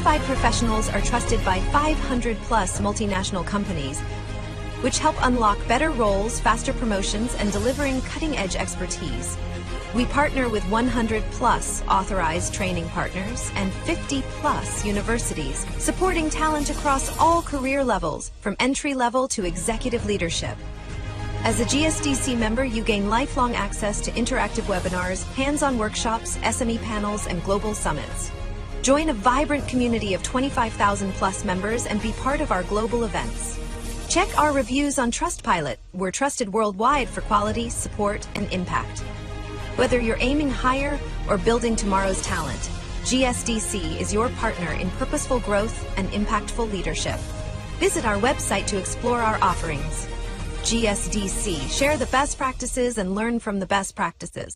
certified professionals are trusted by 500 plus multinational companies, which help unlock better roles, faster promotions, and delivering cutting-edge expertise. We partner with 100 plus authorized training partners and 50 plus universities, supporting talent across all career levels, from entry level to executive leadership. As a GSDC member, you gain lifelong access to interactive webinars, hands-on workshops, SME panels, and global summits. Join a vibrant community of 25,000 plus members and be part of our global events. Check our reviews on Trustpilot. We're trusted worldwide for quality, support, and impact. Whether you're aiming higher or building tomorrow's talent, GSDC is your partner in purposeful growth and impactful leadership. Visit our website to explore our offerings. GSDC, share the best practices and learn from the best practices.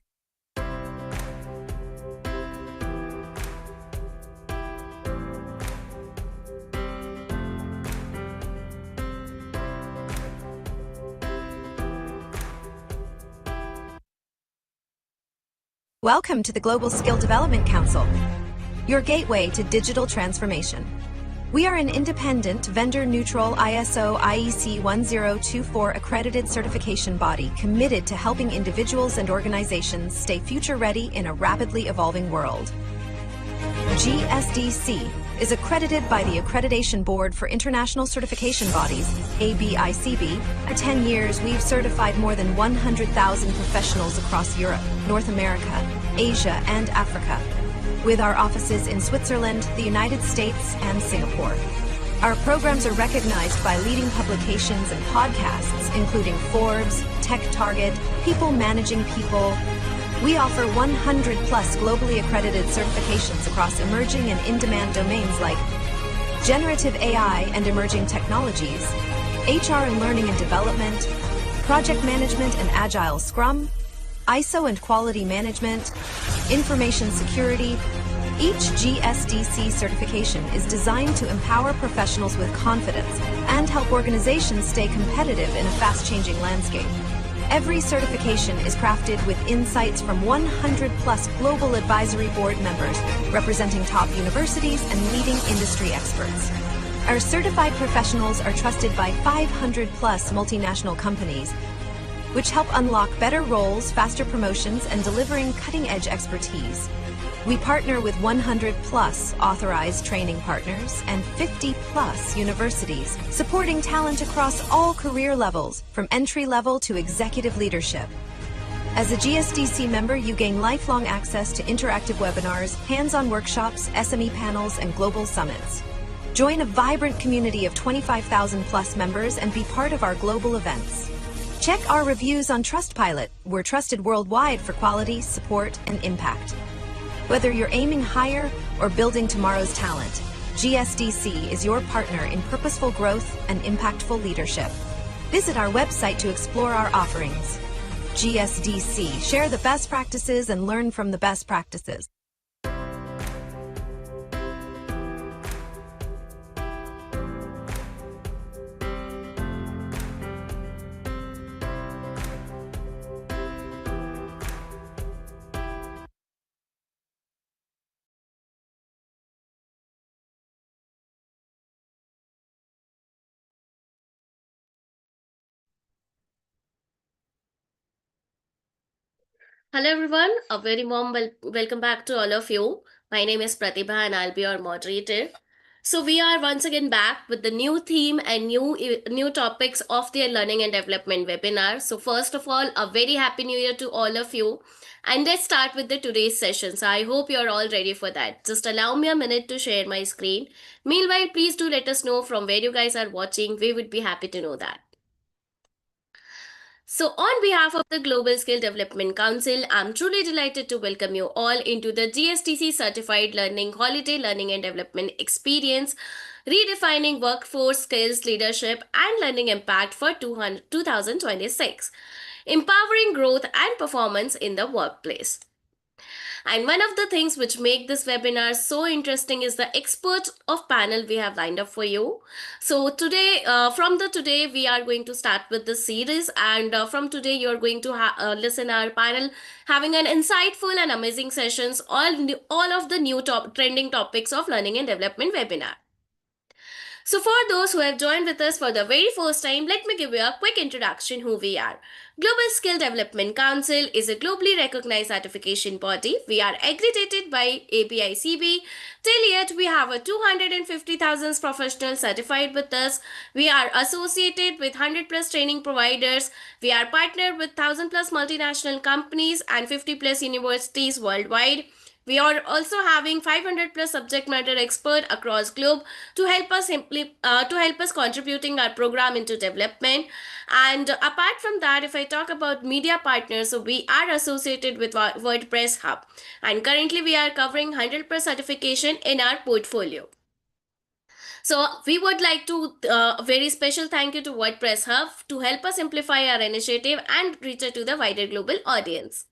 Welcome to the Global Skill Development Council, your gateway to digital transformation. We are an independent, vendor-neutral ISO IEC 1024 accredited certification body committed to helping individuals and organizations stay future-ready in a rapidly evolving world. GSDC is accredited by the Accreditation Board for International Certification Bodies, ABICB. For 10 years, we've certified more than 100,000 professionals across Europe, North America, Asia, and Africa, with our offices in Switzerland, the United States, and Singapore. Our programs are recognized by leading publications and podcasts, including Forbes, Tech Target, People Managing People. We offer 100 plus globally accredited certifications across emerging and in-demand domains like generative AI and emerging technologies, HR and learning and development, project management and agile Scrum, ISO and quality management, information security. Each GSDC certification is designed to empower professionals with confidence and help organizations stay competitive in a fast-changing landscape. Every certification is crafted with insights from 100 plus global advisory board members representing top universities and leading industry experts. Our certified professionals are trusted by 500 plus multinational companies, which help unlock better roles, faster promotions, and delivering cutting-edge expertise. We partner with 100 plus authorized training partners and 50 plus universities, supporting talent across all career levels, from entry level to executive leadership. As a GSDC member, you gain lifelong access to interactive webinars, hands-on workshops, SME panels, and global summits. Join a vibrant community of 25,000 plus members and be part of our global events. Check our reviews on Trustpilot. We're trusted worldwide for quality, support, and impact. Whether you're aiming higher or building tomorrow's talent, GSDC is your partner in purposeful growth and impactful leadership. Visit our website to explore our offerings. GSDC, share the best practices and learn from the best practices. Hello everyone, a very warm welcome back to all of you. My name is Pratibha and I'll be your moderator. So we are once again back with the new theme and new topics of the learning and development webinar. So first of all, a very happy new year to all of you. And let's start with the today's session. So I hope you're all ready for that. Just allow me a minute to share my screen. Meanwhile, please do let us know from where you guys are watching. We would be happy to know that. So, on behalf of the Global Skill Development Council, I'm truly delighted to welcome you all into the GSTC Certified Learning Holiday Learning and Development Experience, redefining workforce skills, leadership, and learning impact for 2026, empowering growth and performance in the workplace. And one of the things which make this webinar so interesting is the expert of panel we have lined up for you. So today, today we are going to start with the series, and from today you are going to listen our panel having an insightful and amazing sessions, all of the new trending topics of learning and development webinar. So for those who have joined with us for the very first time, let me give you a quick introduction who we are. Global Skill Development Council is a globally recognized certification body. We are accredited by ABICB. Till yet, we have a 250,000 professionals certified with us. We are associated with 100 plus training providers. We are partnered with 1,000 plus multinational companies and 50 plus universities worldwide. We are also having 500 plus subject matter expert across globe to help us contributing our program into development. And apart from that, if I talk about media partners, so we are associated with WordPress Hub, and currently we are covering 100% certification in our portfolio. So we would like to very special thank you to WordPress Hub to help us simplify our initiative and reach it to the wider global audience.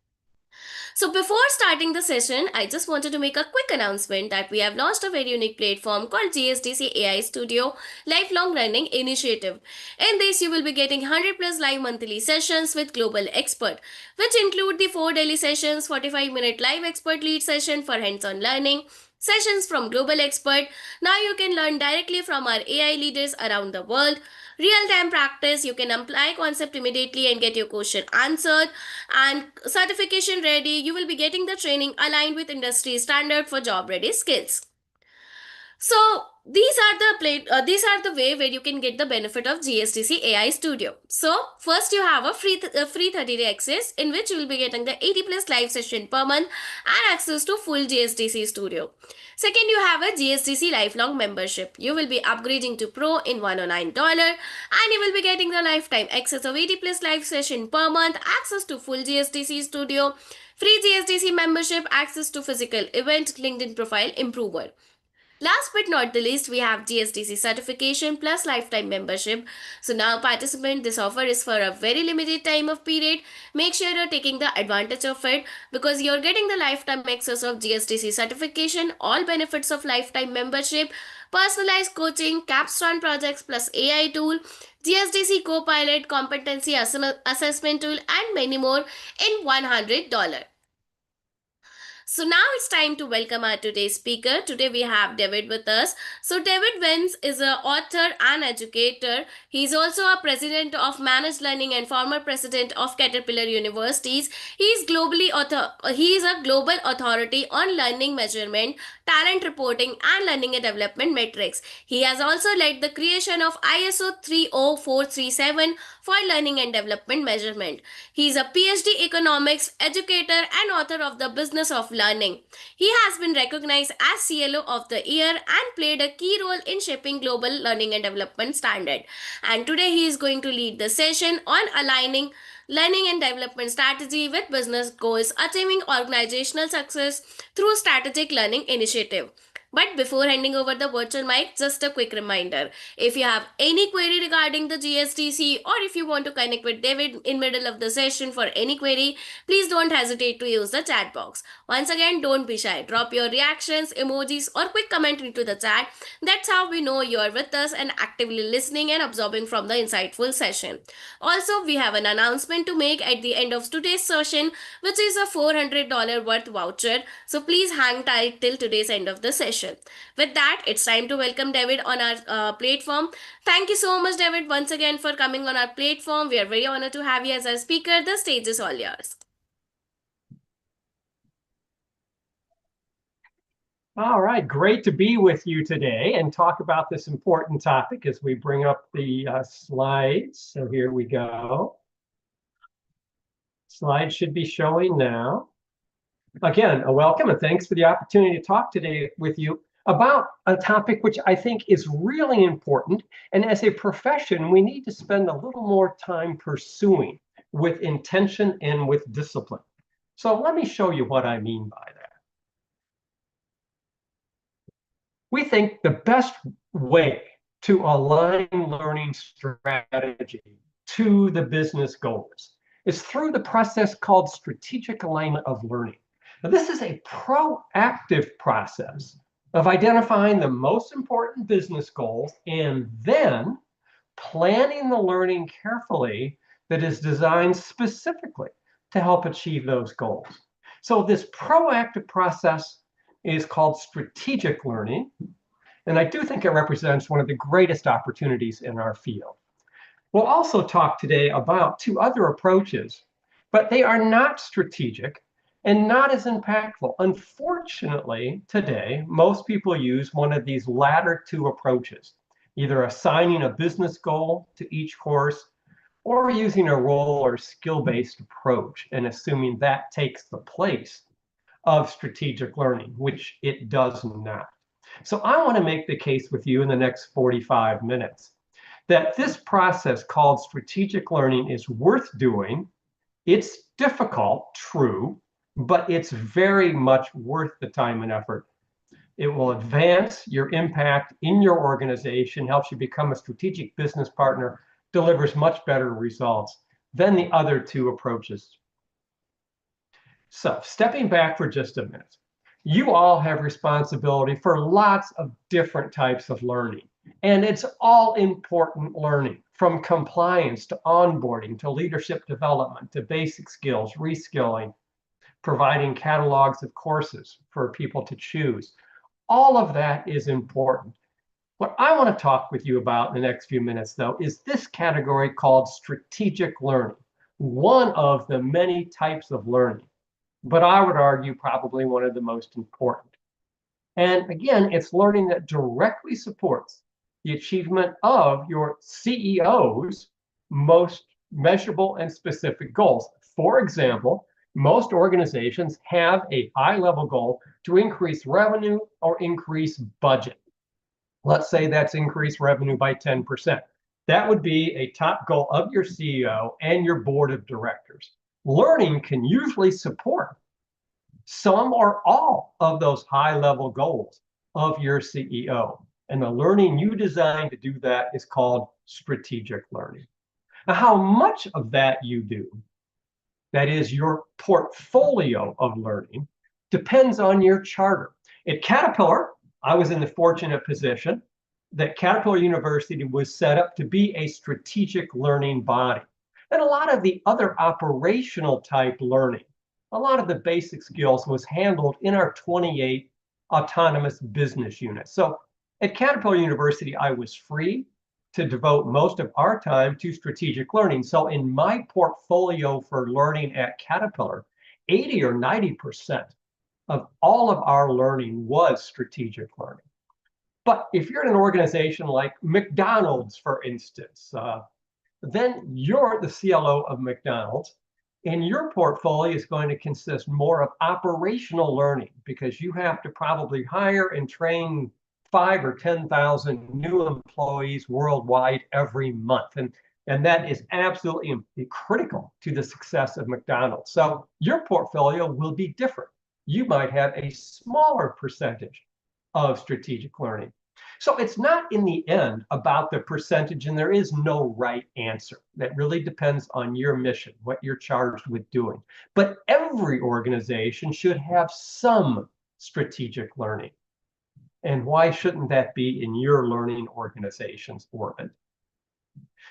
So before starting the session, I just wanted to make a quick announcement that we have launched a very unique platform called GSDC AI Studio Lifelong Learning Initiative. In this, you will be getting 100 plus live monthly sessions with global expert, which include the 4 daily sessions, 45-minute live expert lead session for hands-on learning, sessions from global expert. Now you can learn directly from our AI leaders around the world. Real-time practice, you can apply concept immediately and get your question answered. And certification ready, you will be getting the training aligned with industry standard for job ready skills. So these are the way where you can get the benefit of GSDC AI Studio. So first you have a free 30-day access in which you will be getting the 80 plus live session per month and access to full GSDC Studio. Second, you have a GSDC lifelong membership. You will be upgrading to Pro in $109 and you will be getting the lifetime access of 80 plus live session per month, access to full GSDC Studio, free GSDC membership, access to physical event, LinkedIn profile improver. Last but not the least, we have GSDC certification plus lifetime membership. So now participant, this offer is for a very limited time of period. Make sure you're taking the advantage of it because you're getting the lifetime access of GSDC certification, all benefits of lifetime membership, personalized coaching, capstone projects plus AI tool, GSDC Copilot, competency assessment tool, and many more in $100. So now it's time to welcome our today's speaker. Today we have David with us. So David Wenz is an author and educator. He's also a president of Managed Learning and former president of Caterpillar Universities. He is a global authority on learning measurement, talent reporting, and learning and development metrics. He has also led the creation of ISO 30437 for learning and development measurement. He is a PhD economics educator and author of The Business of Learning. He has been recognized as CLO of the Year and played a key role in shaping global learning and development standard. And today he is going to lead the session on aligning learning and development strategy with business goals, achieving organizational success through strategic learning initiative. But before handing over the virtual mic, just a quick reminder. If you have any query regarding the GSDC or if you want to connect with David in middle of the session for any query, please don't hesitate to use the chat box. Once again, don't be shy. Drop your reactions, emojis or quick comment into the chat. That's how we know you are with us and actively listening and absorbing from the insightful session. Also, we have an announcement to make at the end of today's session, which is a $400 worth voucher. So please hang tight till today's end of the session. With that, it's time to welcome David on our platform. Thank you so much, David, once again for coming on our platform. We are very honored to have you as our speaker. The stage is all yours. All right, great to be with you today and talk about this important topic as we bring up the slides. So here we go. Slides should be showing now. Again, a welcome and thanks for the opportunity to talk today with you about a topic which I think is really important. And as a profession, we need to spend a little more time pursuing with intention and with discipline. So let me show you what I mean by that. We think the best way to align learning strategy to the business goals is through the process called strategic alignment of learning. Now, this is a proactive process of identifying the most important business goals and then planning the learning carefully that is designed specifically to help achieve those goals. So this proactive process is called strategic learning, and I do think it represents one of the greatest opportunities in our field. We'll also talk today about two other approaches, but they are not strategic and not as impactful. Unfortunately, today, most people use one of these latter two approaches, either assigning a business goal to each course or using a role or skill-based approach and assuming that takes the place of strategic learning, which it does not. So I want to make the case with you in the next 45 minutes that this process called strategic learning is worth doing. It's difficult, true, but it's very much worth the time and effort. It will advance your impact in your organization, helps you become a strategic business partner, delivers much better results than the other two approaches. So, stepping back for just a minute, you all have responsibility for lots of different types of learning, and it's all important learning, from compliance to onboarding to leadership development to basic skills, reskilling, providing catalogs of courses for people to choose. All of that is important. What I want to talk with you about in the next few minutes, though, is this category called strategic learning, one of the many types of learning, but I would argue probably one of the most important. And again, it's learning that directly supports the achievement of your CEO's most measurable and specific goals. For example, most organizations have a high-level goal to increase revenue or increase budget. Let's say that's increase revenue by 10%. That would be a top goal of your CEO and your board of directors. Learning can usually support some or all of those high-level goals of your CEO. And the learning you design to do that is called strategic learning. Now, how much of that you do, that is your portfolio of learning, depends on your charter. At Caterpillar, I was in the fortunate position that Caterpillar University was set up to be a strategic learning body. And a lot of the other operational type learning, a lot of the basic skills was handled in our 28 autonomous business units. So at Caterpillar University, I was free to devote most of our time to strategic learning. So in my portfolio for learning at Caterpillar, 80 or 90% of all of our learning was strategic learning. But if you're in an organization like McDonald's, for instance, then you're the CLO of McDonald's, and your portfolio is going to consist more of operational learning because you have to probably hire and train 5,000 or 10,000 new employees worldwide every month. And that is absolutely critical to the success of McDonald's. So your portfolio will be different. You might have a smaller percentage of strategic learning. So it's not in the end about the percentage, and there is no right answer. That really depends on your mission, what you're charged with doing. But every organization should have some strategic learning. And why shouldn't that be in your learning organization's orbit?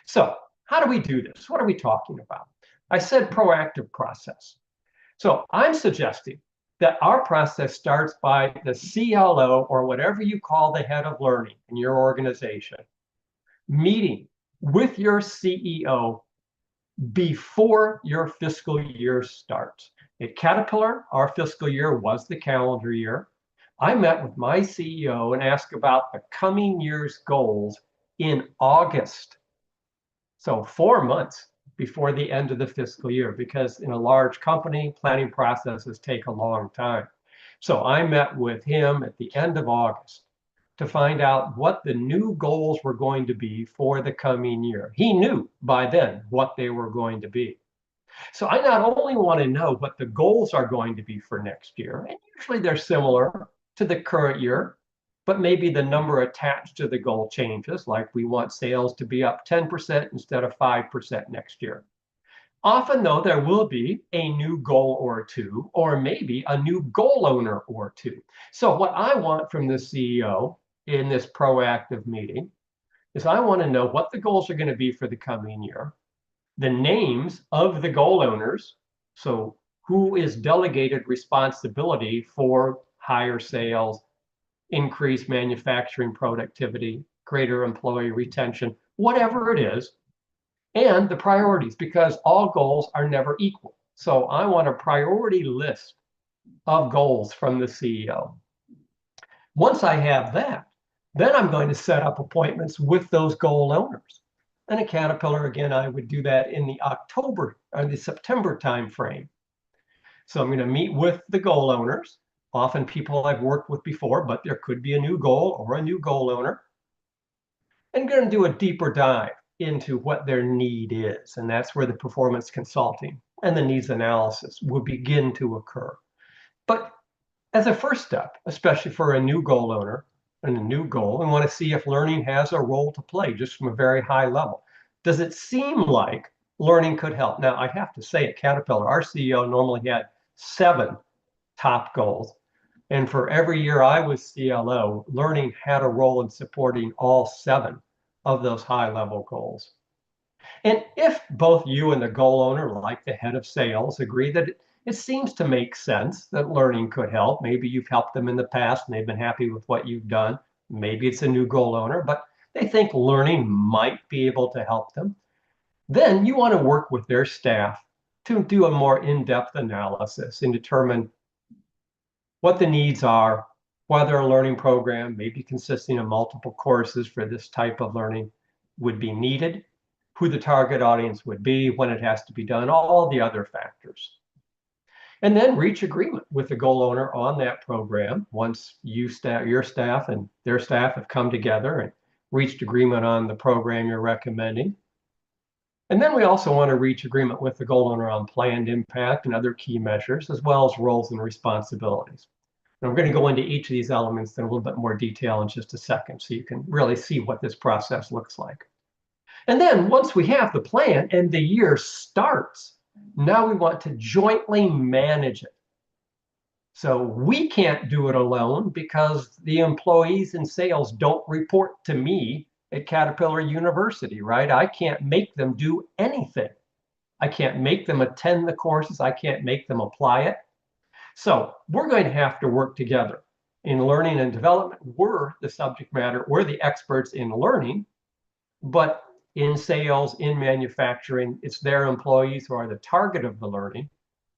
So how do we do this? What are we talking about? I said proactive process. So I'm suggesting that our process starts by the CLO, or whatever you call the head of learning in your organization, meeting with your CEO before your fiscal year starts. At Caterpillar, our fiscal year was the calendar year. I met with my CEO and asked about the coming year's goals in August. So 4 months before the end of the fiscal year, because in a large company, planning processes take a long time. So I met with him at the end of August to find out what the new goals were going to be for the coming year. He knew by then what they were going to be. So I not only want to know what the goals are going to be for next year, and usually they're similar to the current year, but maybe the number attached to the goal changes, like we want sales to be up 10% instead of 5% next year. Often, though, there will be a new goal or two, or maybe a new goal owner or two. So what I want from the CEO in this proactive meeting is I want to know what the goals are going to be for the coming year, the names of the goal owners, so who is delegated responsibility for higher sales, increased manufacturing productivity, greater employee retention, whatever it is, and the priorities, because all goals are never equal. So I want a priority list of goals from the CEO. Once I have that, then I'm going to set up appointments with those goal owners. And at Caterpillar, again, I would do that in the October or the September timeframe. So I'm going to meet with the goal owners, often people I've worked with before, but there could be a new goal or a new goal owner. And going to do a deeper dive into what their need is. And that's where the performance consulting and the needs analysis will begin to occur. But as a first step, especially for a new goal owner and a new goal, we want to see if learning has a role to play just from a very high level. Does it seem like learning could help? Now, I have to say at Caterpillar, our CEO normally had 7 top goals. And for every year I was CLO, learning had a role in supporting all 7 of those high-level goals. And if both you and the goal owner, like the head of sales, agree that it seems to make sense that learning could help, maybe you've helped them in the past and they've been happy with what you've done, maybe it's a new goal owner, but they think learning might be able to help them, then you want to work with their staff to do a more in-depth analysis and determine what the needs are, whether a learning program, maybe consisting of multiple courses for this type of learning, would be needed, who the target audience would be, when it has to be done, all the other factors. And then reach agreement with the goal owner on that program once your staff and their staff have come together and reached agreement on the program you're recommending. And then we also want to reach agreement with the goal owner on planned impact and other key measures, as well as roles and responsibilities. And we're going to go into each of these elements in a little bit more detail in just a second, so you can really see what this process looks like. And then once we have the plan and the year starts, now we want to jointly manage it. So we can't do it alone because the employees in sales don't report to me at Caterpillar University, right? I can't make them do anything. I can't make them attend the courses. I can't make them apply it. So we're going to have to work together in learning and development. We're the subject matter. We're the experts in learning, but in sales, in manufacturing, it's their employees who are the target of the learning.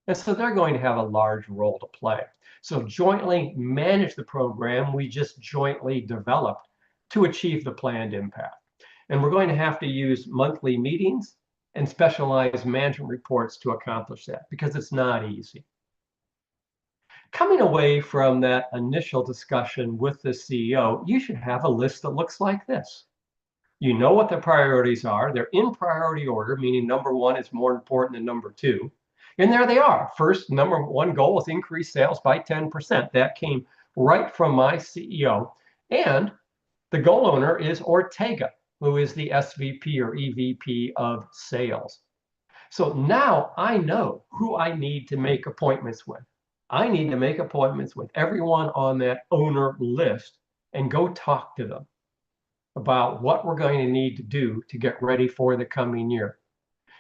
And so they're going to have a large role to play. So jointly manage the program we just jointly developed to achieve the planned impact. And we're going to have to use monthly meetings and specialized management reports to accomplish that, because it's not easy. Coming away from that initial discussion with the CEO, you should have a list that looks like this. You know what the priorities are. They're in priority order, meaning number 1 is more important than number 2. And there they are. First, number 1 goal is increase sales by 10%. That came right from my CEO. And the goal owner is Ortega, who is the SVP or EVP of sales. So now I know who I need to make appointments with. I need to make appointments with everyone on that owner list and go talk to them about what we're going to need to do to get ready for the coming year.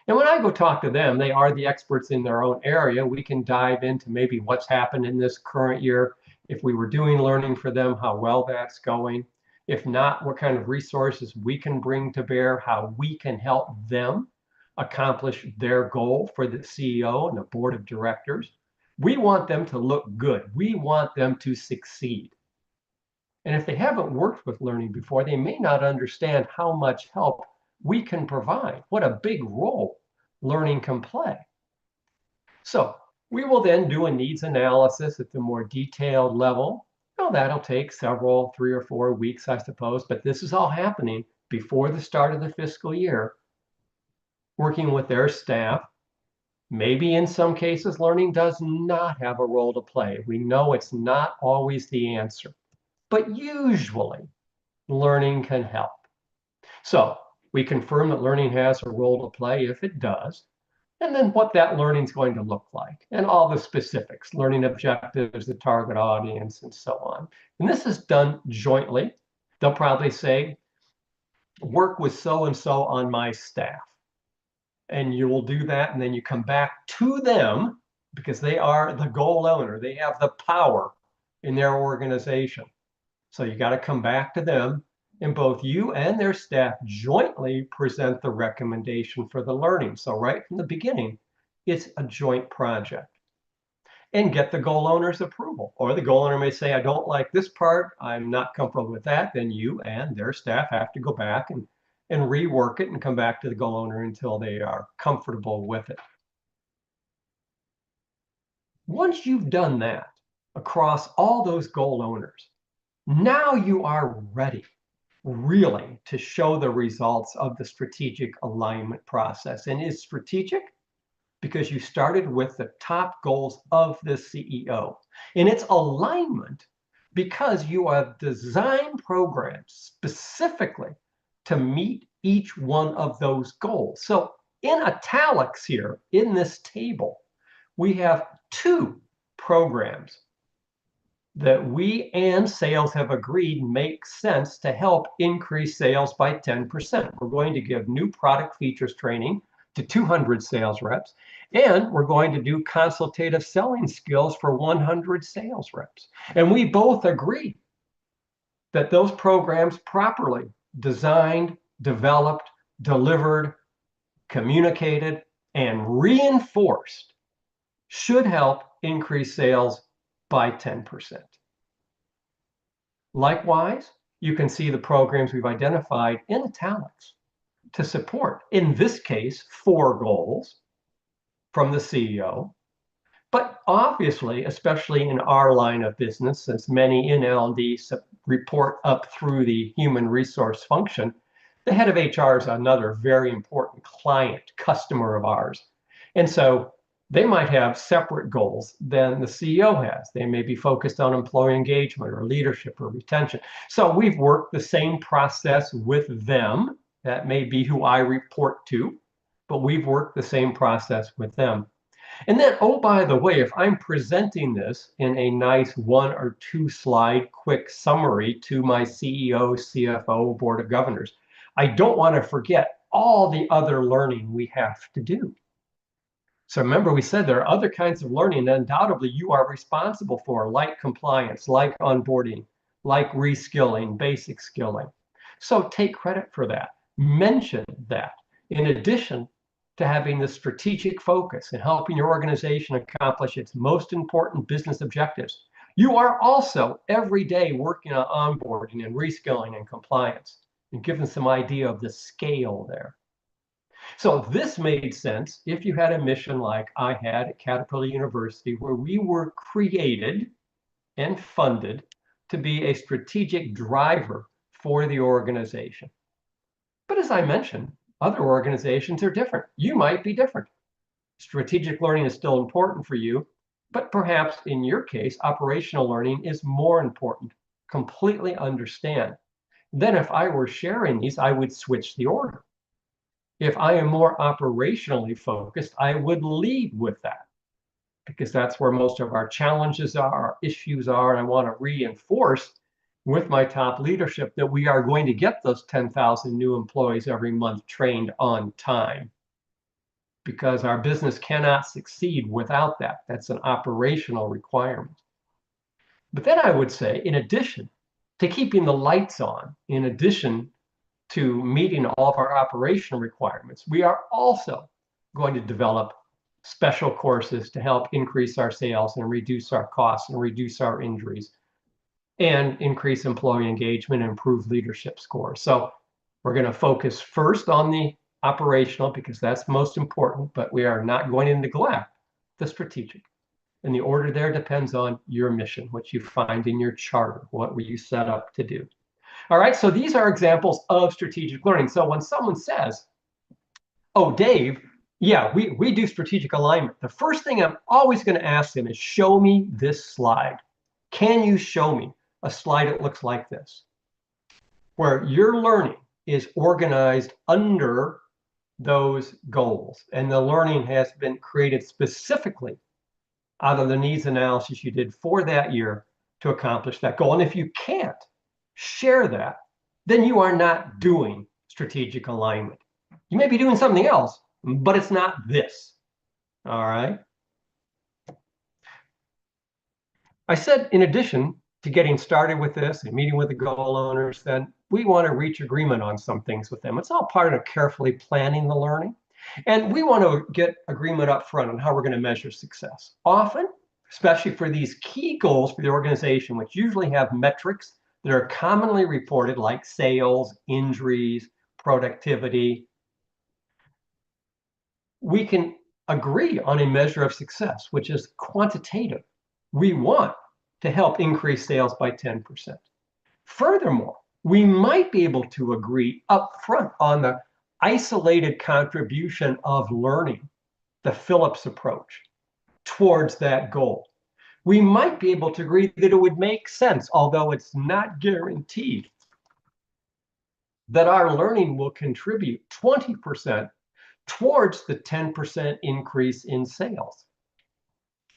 And when I go talk to them, they are the experts in their own area. We can dive into maybe what's happened in this current year. If we were doing learning for them, how well that's going. If not, what kind of resources we can bring to bear, how we can help them accomplish their goal for the CEO and the board of directors. We want them to look good. We want them to succeed. And if they haven't worked with learning before, they may not understand how much help we can provide, what a big role learning can play. So we will then do a needs analysis at the more detailed level. Well, that'll take 3 or 4 weeks, I suppose, but this is all happening before the start of the fiscal year, working with their staff. Maybe in some cases, learning does not have a role to play. We know it's not always the answer, but usually learning can help. So we confirm that learning has a role to play if it does. and then what that learning is going to look like, and all the specifics, learning objectives, the target audience, and so on. And this is done jointly. They'll probably say, work with so-and-so on my staff. And you will do that, and then you come back to them because they are the goal owner. They have the power in their organization. So you got to come back to them, and both you and their staff jointly present the recommendation for the learning. So right from the beginning, it's a joint project. And get the goal owner's approval. Or the goal owner may say, I don't like this part, I'm not comfortable with that. Then you and their staff have to go back and rework it and come back to the goal owner until they are comfortable with it. Once you've done that across all those goal owners, now you are ready really to show the results of the strategic alignment process. And it's strategic because you started with the top goals of the CEO. And it's alignment because you have designed programs specifically to meet each one of those goals. So in italics here, in this table, we have 2 programs that we and sales have agreed make sense to help increase sales by 10%. We're going to give new product features training to 200 sales reps, and we're going to do consultative selling skills for 100 sales reps. And we both agree that those programs properly designed, developed, delivered, communicated, and reinforced should help increase sales by 10%. Likewise, you can see the programs we've identified in italics to support, in this case, 4 goals from the CEO. But obviously, especially in our line of business, since many in L&D report up through the human resource function, the head of HR is another very important client, customer of ours. And so they might have separate goals than the CEO has. They may be focused on employee engagement or leadership or retention. So we've worked the same process with them. That may be who I report to, but we've worked the same process with them. And then, oh, by the way, if I'm presenting this in a nice 1 or 2 slide quick summary to my CEO, CFO, Board of Governors, I don't want to forget all the other learning we have to do. So remember, we said there are other kinds of learning that undoubtedly you are responsible for, like compliance, like onboarding, like reskilling, basic skilling. So take credit for that. Mention that. In addition to having the strategic focus and helping your organization accomplish its most important business objectives, you are also every day working on onboarding and reskilling and compliance, and give them some idea of the scale there. So this made sense if you had a mission like I had at Caterpillar University, where we were created and funded to be a strategic driver for the organization. But as I mentioned, other organizations are different. You might be different. Strategic learning is still important for you, but perhaps in your case, operational learning is more important. Completely understand. Then if I were sharing these, I would switch the order. If I am more operationally focused, I would lead with that, because that's where most of our challenges are, our issues are, and I want to reinforce with my top leadership that we are going to get those 10,000 new employees every month trained on time, because our business cannot succeed without that. That's an operational requirement. But then I would say, in addition to keeping the lights on, in addition to meeting all of our operational requirements, we are also going to develop special courses to help increase our sales and reduce our costs and reduce our injuries and increase employee engagement and improve leadership scores. So we're going to focus first on the operational because that's most important, but we are not going to neglect the strategic. And the order there depends on your mission, what you find in your charter, what were you set up to do. All right, so these are examples of strategic learning. So when someone says, oh, Dave, yeah, we do strategic alignment, the first thing I'm always going to ask them is, show me this slide. Can you show me a slide that looks like this, where your learning is organized under those goals. And the learning has been created specifically out of the needs analysis you did for that year to accomplish that goal. And if you can't share that, then you are not doing strategic alignment. You may be doing something else, but it's not this. All right. I said, in addition to getting started with this and meeting with the goal owners, then we want to reach agreement on some things with them. It's all part of carefully planning the learning. And we want to get agreement up front on how we're going to measure success. Often, especially for these key goals for the organization, which usually have metrics that are commonly reported, like sales, injuries, productivity, we can agree on a measure of success, which is quantitative. We want to help increase sales by 10%. Furthermore, we might be able to agree up front on the isolated contribution of learning, the Phillips approach, towards that goal. We might be able to agree that it would make sense, although it's not guaranteed, that our learning will contribute 20% towards the 10% increase in sales.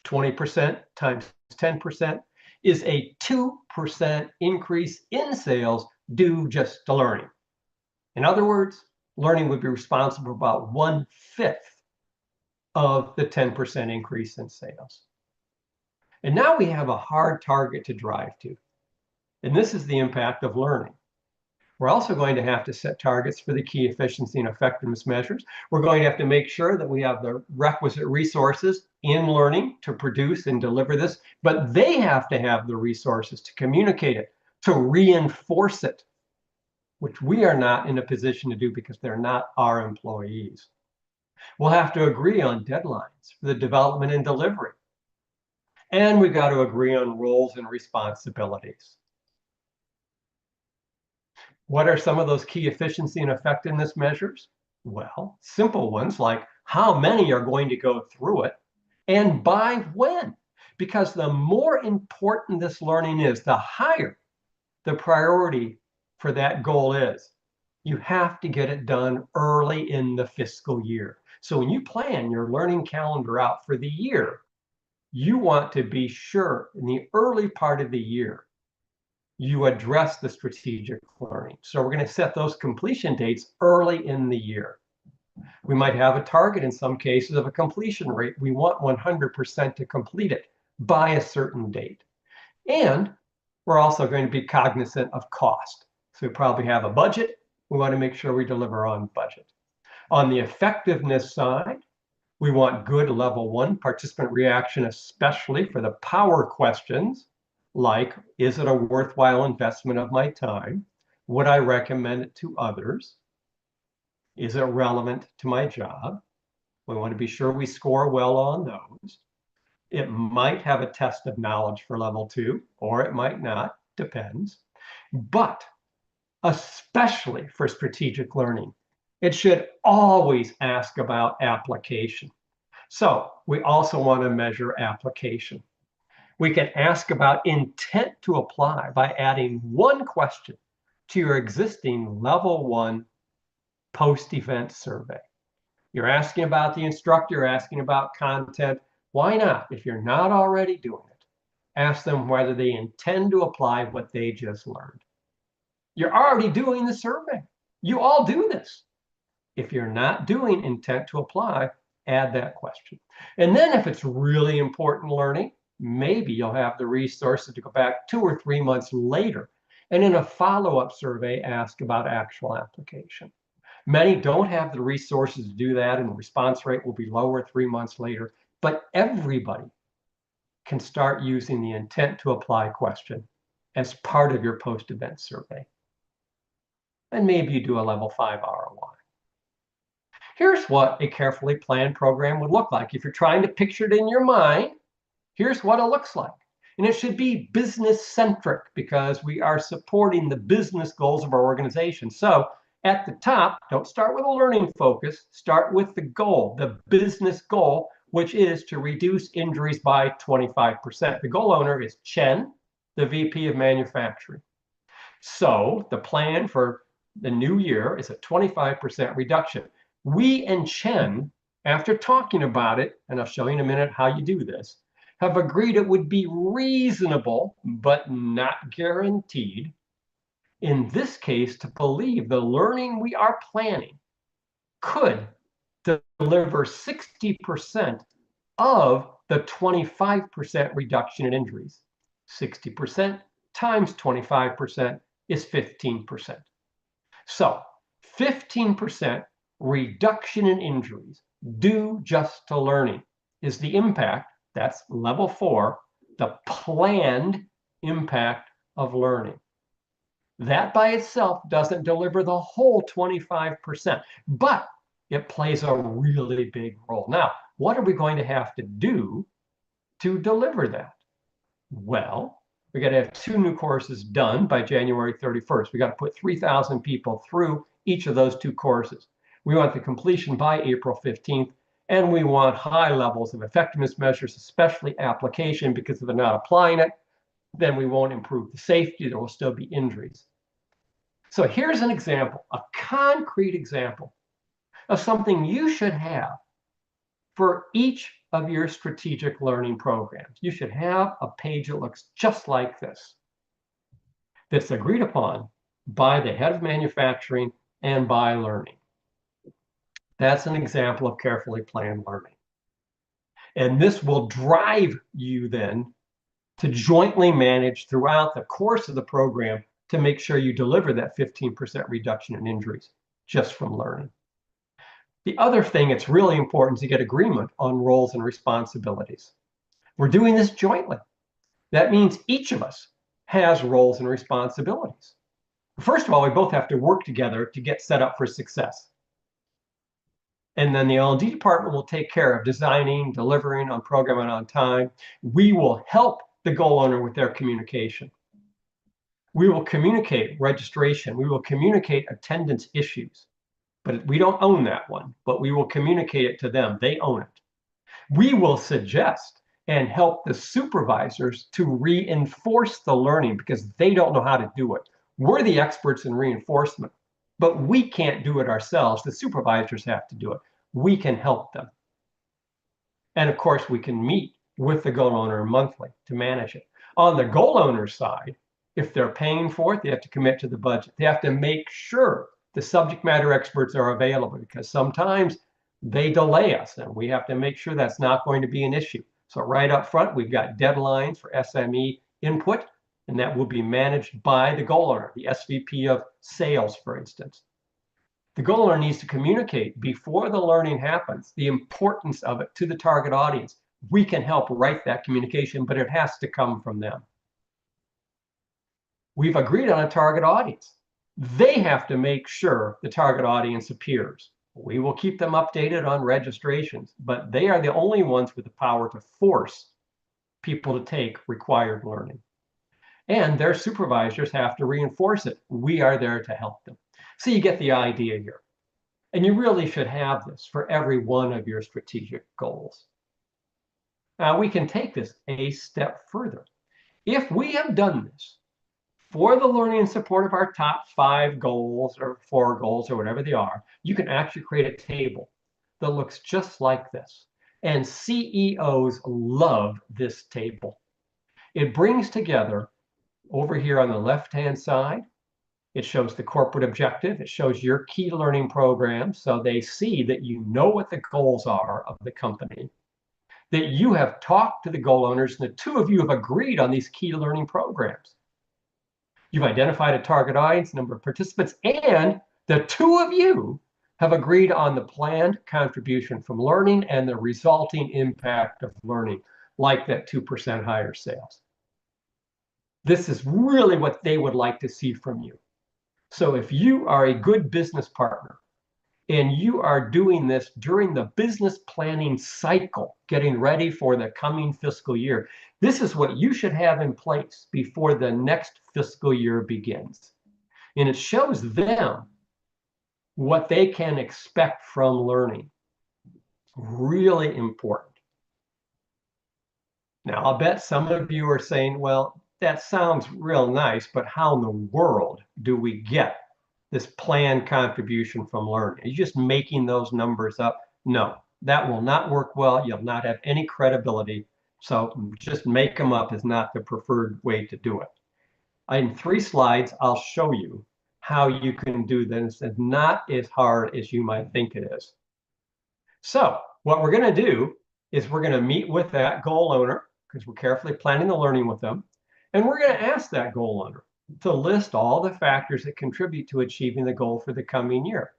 20% times 10% is a 2% increase in sales due just to learning. In other words, learning would be responsible for about 1/5 of the 10% increase in sales. And now we have a hard target to drive to. And this is the impact of learning. We're also going to have to set targets for the key efficiency and effectiveness measures. We're going to have to make sure that we have the requisite resources in learning to produce and deliver this, but they have to have the resources to communicate it, to reinforce it, which we are not in a position to do because they're not our employees. We'll have to agree on deadlines for the development and delivery. And we've got to agree on roles and responsibilities. What are some of those key efficiency and effectiveness measures? Well, simple ones like how many are going to go through it and by when. Because the more important this learning is, the higher the priority for that goal is. You have to get it done early in the fiscal year. So when you plan your learning calendar out for the year, you want to be sure in the early part of the year you address the strategic learning. So we're going to set those completion dates early in the year. We might have a target in some cases of a completion rate. We want 100% to complete it by a certain date. And we're also going to be cognizant of cost. So we probably have a budget. We want to make sure we deliver on budget. On the effectiveness side, we want good level 1 participant reaction, especially for the power questions, like, is it a worthwhile investment of my time? Would I recommend it to others? Is it relevant to my job? We want to be sure we score well on those. It might have a test of knowledge for level 2, or it might not, depends. But especially for strategic learning, it should always ask about application. So we also want to measure application. We can ask about intent to apply by adding one question to your existing level 1 post-event survey. You're asking about the instructor, you're asking about content. Why not? If you're not already doing it, ask them whether they intend to apply what they just learned. You're already doing the survey. You all do this. If you're not doing intent to apply, add that question. And then if it's really important learning, maybe you'll have the resources to go back 2 or 3 months later and in a follow-up survey ask about actual application. Many don't have the resources to do that, and the response rate will be lower 3 months later, but everybody can start using the intent to apply question as part of your post-event survey. And maybe you do a level 5 ROI. Here's what a carefully planned program would look like. If you're trying to picture it in your mind, here's what it looks like. And it should be business-centric because we are supporting the business goals of our organization. So at the top, don't start with a learning focus. Start with the goal, the business goal, which is to reduce injuries by 25%. The goal owner is Chen, the VP of Manufacturing. So the plan for the new year is a 25% reduction. We and Chen, after talking about it, and I'll show you in a minute how you do this, have agreed it would be reasonable, but not guaranteed, in this case, to believe the learning we are planning could deliver 60% of the 25% reduction in injuries. 60% times 25% is 15%. So 15% reduction in injuries due just to learning is the impact, that's level 4, the planned impact of learning. That by itself doesn't deliver the whole 25%, but it plays a really big role. Now, what are we going to have to do to deliver that? Well, we got to have 2 new courses done by January 31st. We got to put 3,000 people through each of those 2 courses. We want the completion by April 15th, and we want high levels of effectiveness measures, especially application, because if they're not applying it, then we won't improve the safety. There will still be injuries. So here's an example, a concrete example of something you should have for each of your strategic learning programs. You should have a page that looks just like this, that's agreed upon by the head of manufacturing and by learning. That's an example of carefully planned learning. And this will drive you then to jointly manage throughout the course of the program to make sure you deliver that 15% reduction in injuries just from learning. The other thing, it's really important to get agreement on roles and responsibilities. We're doing this jointly. That means each of us has roles and responsibilities. First of all, we both have to work together to get set up for success. And then the L&D department will take care of designing, delivering on program and on time. We will help the goal owner with their communication. We will communicate registration. We will communicate attendance issues. But we don't own that one, but we will communicate it to them. They own it. We will suggest and help the supervisors to reinforce the learning because they don't know how to do it. We're the experts in reinforcement, but we can't do it ourselves. The supervisors have to do it. We can help them. And of course, we can meet with the goal owner monthly to manage it. On the goal owner side, if they're paying for it, they have to commit to the budget. They have to make sure the subject matter experts are available because sometimes they delay us and we have to make sure that's not going to be an issue. So right up front, we've got deadlines for SME input, and that will be managed by the goal owner, the SVP of sales, for instance. The goal owner needs to communicate before the learning happens, the importance of it to the target audience. We can help write that communication, but it has to come from them. We've agreed on a target audience. They have to make sure the target audience appears. We will keep them updated on registrations, but they are the only ones with the power to force people to take required learning. And their supervisors have to reinforce it. We are there to help them. So you get the idea here. And you really should have this for every one of your strategic goals. Now we can take this a step further. If we have done this for the learning and support of our top 5 goals or 4 goals or whatever they are, you can actually create a table that looks just like this. And CEOs love this table. It brings together, over here on the left-hand side, it shows the corporate objective. It shows your key learning program, so they see that you know what the goals are of the company, that you have talked to the goal owners, and the 2 of you have agreed on these key learning programs. You've identified a target audience, number of participants, and the 2 of you have agreed on the planned contribution from learning and the resulting impact of learning, like that 2% higher sales. This is really what they would like to see from you. So if you are a good business partner and you are doing this during the business planning cycle, getting ready for the coming fiscal year, this is what you should have in place before the next fiscal year begins. And it shows them what they can expect from learning. Really important. Now, I'll bet some of you are saying, well, that sounds real nice, but how in the world do we get this planned contribution from learning. Are you just making those numbers up? No, that will not work well. You'll not have any credibility. So just make them up is not the preferred way to do it. In 3 slides, I'll show you how you can do this. It's not as hard as you might think it is. So what we're going to do is we're going to meet with that goal owner, because we're carefully planning the learning with them. And we're going to ask that goal owner to list all the factors that contribute to achieving the goal for the coming year.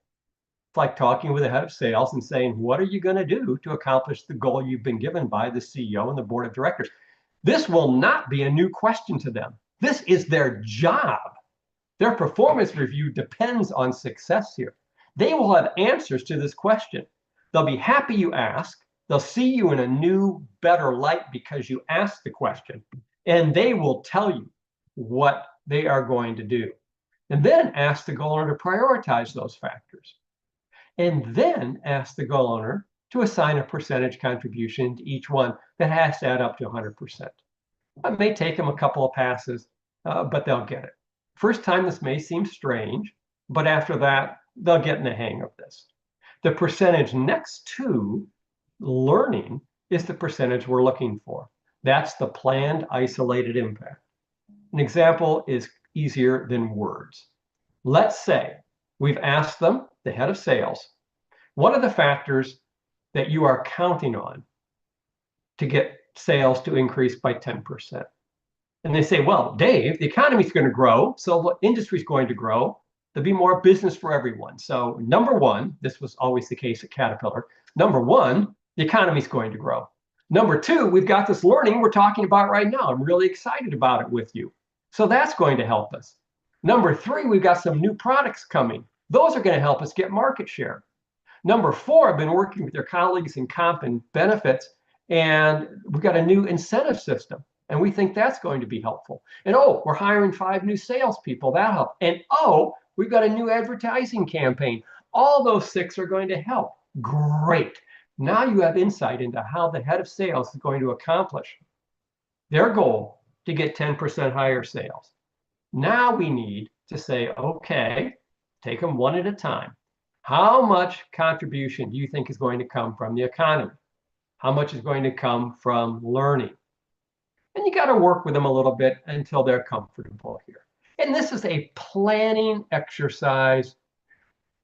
It's like talking with the head of sales and saying, what are you going to do to accomplish the goal you've been given by the CEO and the board of directors? This will not be a new question to them. This is their job. Their performance review depends on success here. They will have answers to this question. They'll be happy you ask. They'll see you in a new, better light because you asked the question. And they will tell you what they are going to do. And then ask the goal owner to prioritize those factors. And then ask the goal owner to assign a percentage contribution to each one that has to add up to 100%. It may take them a couple of passes, but they'll get it. First time, this may seem strange, but after that, they'll get in the hang of this. The percentage next to learning is the percentage we're looking for. That's the planned isolated impact. An example is easier than words. Let's say we've asked them, the head of sales, what are the factors that you are counting on to get sales to increase by 10%? And they say, well, Dave, the economy is going to grow, so what industry is going to grow? There'll be more business for everyone. So number one, this was always the case at Caterpillar. Number one, the economy is going to grow. Number two, we've got this learning we're talking about right now. I'm really excited about it with you. So that's going to help us. Number three, we've got some new products coming. Those are going to help us get market share. Number four, I've been working with your colleagues in comp and benefits, and we've got a new incentive system, and we think that's going to be helpful. And oh, we're hiring 5 new salespeople. That'll help. And oh, we've got a new advertising campaign. All those 6 are going to help. Great. Now you have insight into how the head of sales is going to accomplish their goal to get 10% higher sales. Now we need to say, okay, take them one at a time. How much contribution do you think is going to come from the economy? How much is going to come from learning? And you got to work with them a little bit until they're comfortable here. And this is a planning exercise.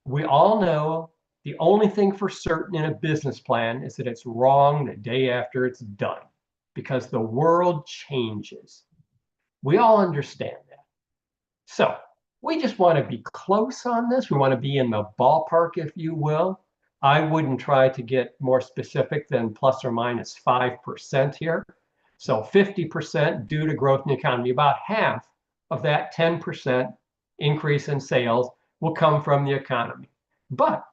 We all know the only thing for certain in a business plan is that it's wrong the day after it's done, because the world changes. We all understand that. So we just want to be close on this. We want to be in the ballpark, if you will. I wouldn't try to get more specific than plus or minus 5% here. So 50% due to growth in the economy. About half of that 10% increase in sales will come from the economy. But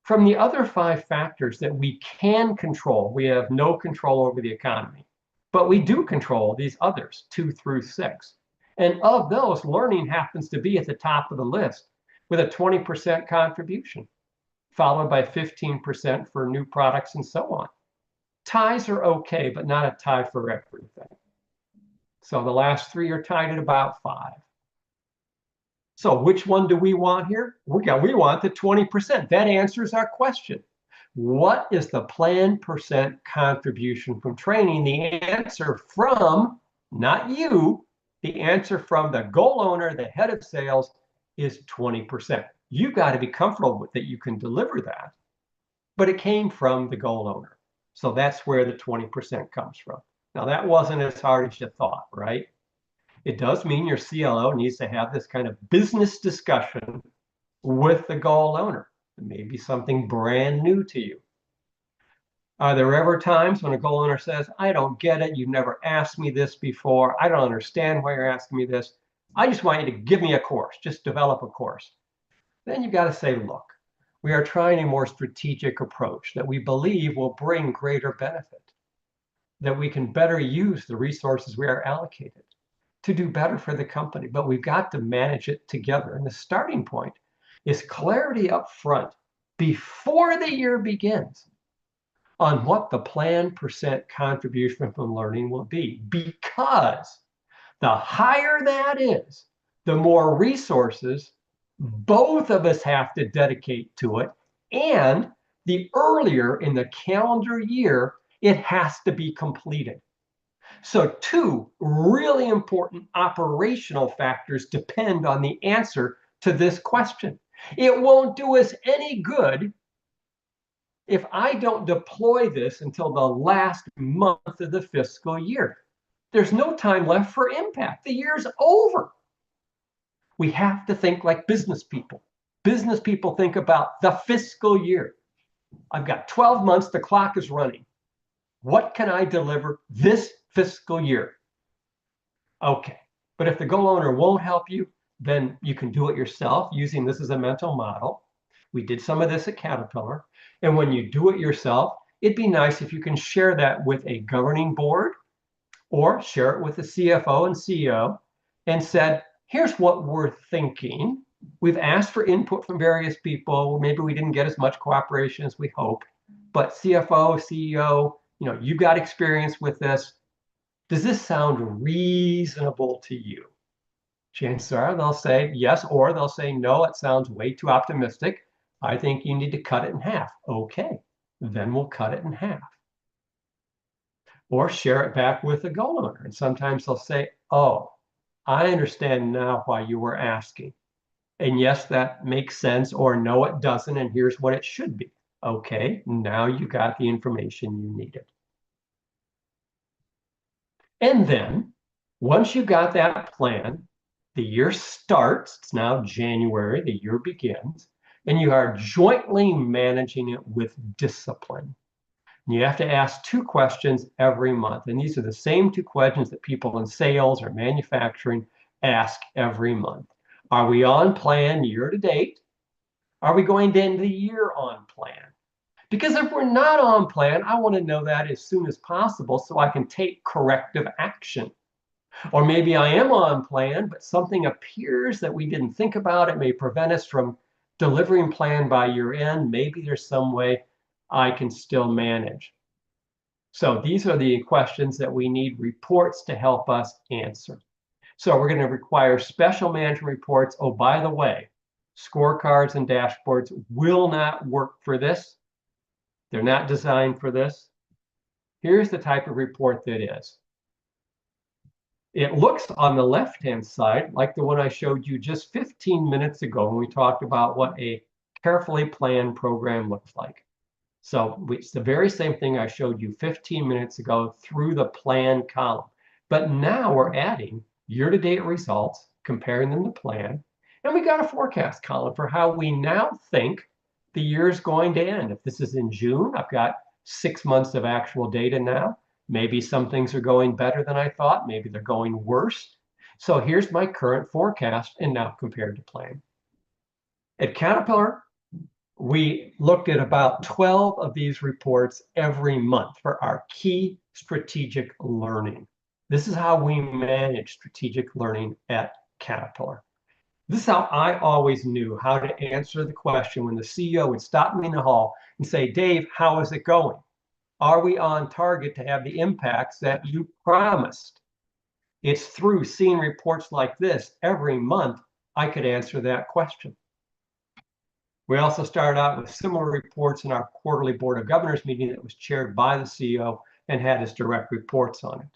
from the other 5 factors that we can control, we have no control over the economy, but we do control these others, 2 through 6. And of those, learning happens to be at the top of the list with a 20% contribution, followed by 15% for new products and so on. Ties are okay, but not a tie for everything. So the last 3 are tied at about 5. So which one do we want here? We want the 20%. That answers our question. What is the planned percent contribution from training? The answer from, not you, the answer from the goal owner, the head of sales, is 20%. You've got to be comfortable with that you can deliver that, but it came from the goal owner. So that's where the 20% comes from. Now, that wasn't as hard as you thought, right? It does mean your CLO needs to have this kind of business discussion with the goal owner. It may be something brand new to you. Are there ever times when a goal owner says, I don't get it, you've never asked me this before, I don't understand why you're asking me this, I just want you to give me a course, just develop a course? Then you've got to say, look, we are trying a more strategic approach that we believe will bring greater benefit, that we can better use the resources we are allocated to do better for the company, but we've got to manage it together. And the starting point is clarity up front before the year begins on what the planned percent contribution from learning will be, because the higher that is, the more resources Both of us have to dedicate to it. And the earlier in the calendar year, it has to be completed. So two really important operational factors depend on the answer to this question. It won't do us any good if I don't deploy this until the last month of the fiscal year. There's no time left for impact. The year's over. We have to think like business people. Business people think about the fiscal year. I've got 12 months, the clock is running. What can I deliver this fiscal year? Okay, but if the goal owner won't help you, then you can do it yourself using this as a mental model. We did some of this at Caterpillar. And when you do it yourself, it'd be nice if you can share that with a governing board or share it with the CFO and CEO and said, here's what we're thinking. We've asked for input from various people. Maybe we didn't get as much cooperation as we hoped, but CFO, CEO, you've got experience with this. Does this sound reasonable to you? Chances are they'll say yes, or they'll say, no, it sounds way too optimistic. I think you need to cut it in half. Okay, then we'll cut it in half. Or share it back with the goal owner. And sometimes they'll say, oh, I understand now why you were asking. And yes, that makes sense, or no, it doesn't, and here's what it should be. Okay, now you got the information you needed. And then, once you got that plan, the year starts. It's now January, the year begins, and you are jointly managing it with discipline. And you have to ask two questions every month. And these are the same two questions that people in sales or manufacturing ask every month. Are we on plan year to date? Are we going to end the year on plan? Because if we're not on plan, I want to know that as soon as possible so I can take corrective action. Or maybe I am on plan, but something appears that we didn't think about. It may prevent us from delivering plan by year end. Maybe there's some way I can still manage. So these are the questions that we need reports to help us answer. So we're going to require special management reports. Oh, by the way, scorecards and dashboards will not work for this. They're not designed for this. Here's the type of report that is. It looks on the left-hand side like the one I showed you just 15 minutes ago when we talked about what a carefully planned program looks like. So it's the very same thing I showed you 15 minutes ago through the plan column. But now we're adding year-to-date results, comparing them to plan, and we got a forecast column for how we now think the year is going to end. If this is in June, I've got 6 months of actual data now. Maybe some things are going better than I thought. Maybe they're going worse. So here's my current forecast and now compared to plan. At Caterpillar, we looked at about 12 of these reports every month for our key strategic learning. This is how we manage strategic learning at Caterpillar. This is how I always knew how to answer the question when the CEO would stop me in the hall and say, Dave, how is it going? Are we on target to have the impacts that you promised? It's through seeing reports like this every month I could answer that question. We also started out with similar reports in our quarterly Board of Governors meeting that was chaired by the CEO and had his direct reports on it.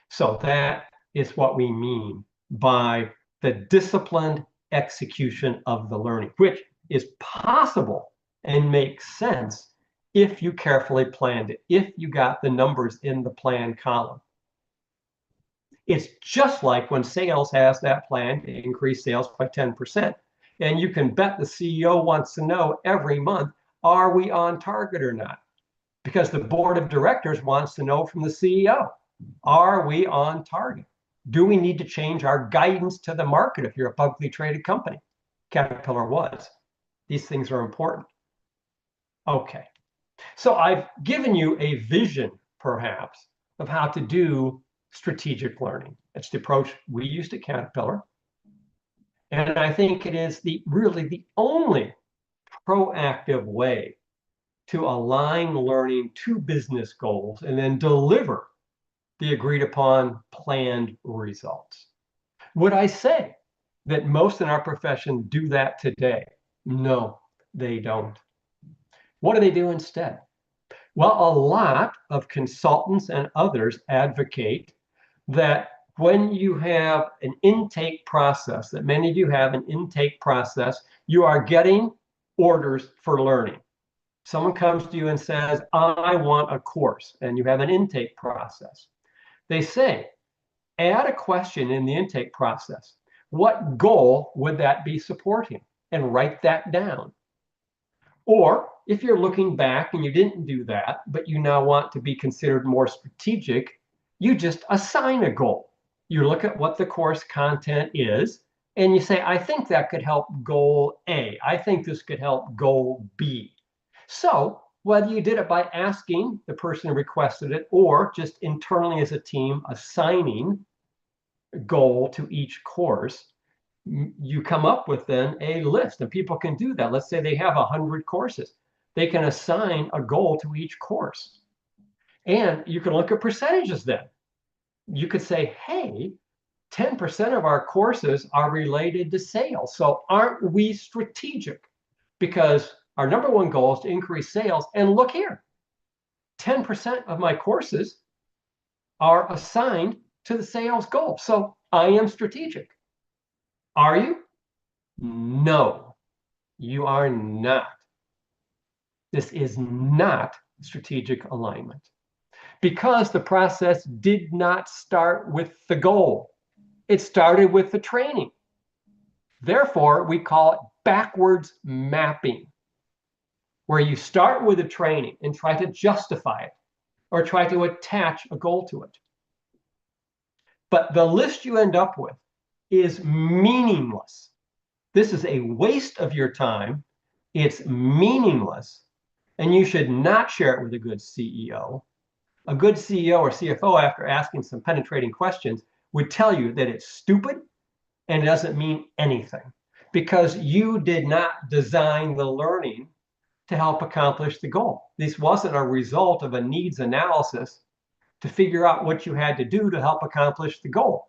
So that is what we mean by the disciplined execution of the learning, which is possible and makes sense if you carefully planned it, if you got the numbers in the plan column. It's just like when sales has that plan to increase sales by 10%. And you can bet the CEO wants to know every month, are we on target or not? Because the board of directors wants to know from the CEO, are we on target? Do we need to change our guidance to the market if you're a publicly traded company? Caterpillar was. These things are important. Okay. So I've given you a vision, perhaps, of how to do strategic learning. It's the approach we used at Caterpillar. And I think it is really the only proactive way to align learning to business goals and then deliver the agreed upon planned results. Would I say that most in our profession do that today? No, they don't. What do they do instead? Well, a lot of consultants and others advocate that when you have an intake process, that many of you have an intake process, you are getting orders for learning. Someone comes to you and says, I want a course, and you have an intake process. They say, add a question in the intake process. What goal would that be supporting? And write that down. Or if you're looking back and you didn't do that, but you now want to be considered more strategic, you just assign a goal. You look at what the course content is, and you say, I think that could help goal A. I think this could help goal B. So whether you did it by asking the person who requested it, or just internally as a team assigning a goal to each course, you come up with then a list, and people can do that. Let's say they have 100 courses. They can assign a goal to each course. And you can look at percentages then. You could say, hey, 10% of our courses are related to sales. So aren't we strategic? Because our number one goal is to increase sales. And look here, 10% of my courses are assigned to the sales goal. So I am strategic. Are you? No, you are not. This is not strategic alignment, because the process did not start with the goal. It started with the training. Therefore, we call it backwards mapping, where you start with the training and try to justify it or try to attach a goal to it. But the list you end up with is meaningless. This is a waste of your time. It's meaningless, and you should not share it with a good CEO. A good CEO or CFO, after asking some penetrating questions, would tell you that it's stupid and it doesn't mean anything, because you did not design the learning to help accomplish the goal. This wasn't a result of a needs analysis to figure out what you had to do to help accomplish the goal.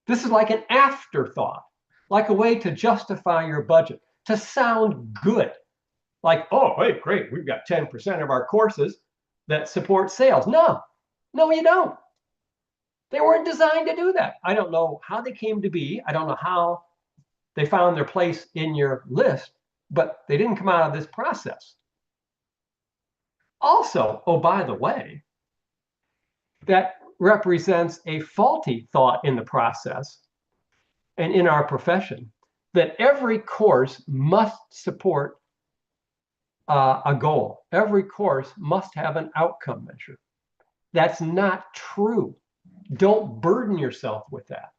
This is like an afterthought, like a way to justify your budget, to sound good. Like, oh, hey, great, we've got 10% of our courses that support sales. No, you don't. They weren't designed to do that. I don't know how they came to be. I don't know how they found their place in your list, but they didn't come out of this process. Also, oh, by the way, that represents a faulty thought in the process and in our profession, that every course must support a goal. Every course must have an outcome measure. That's not true. Don't burden yourself with that.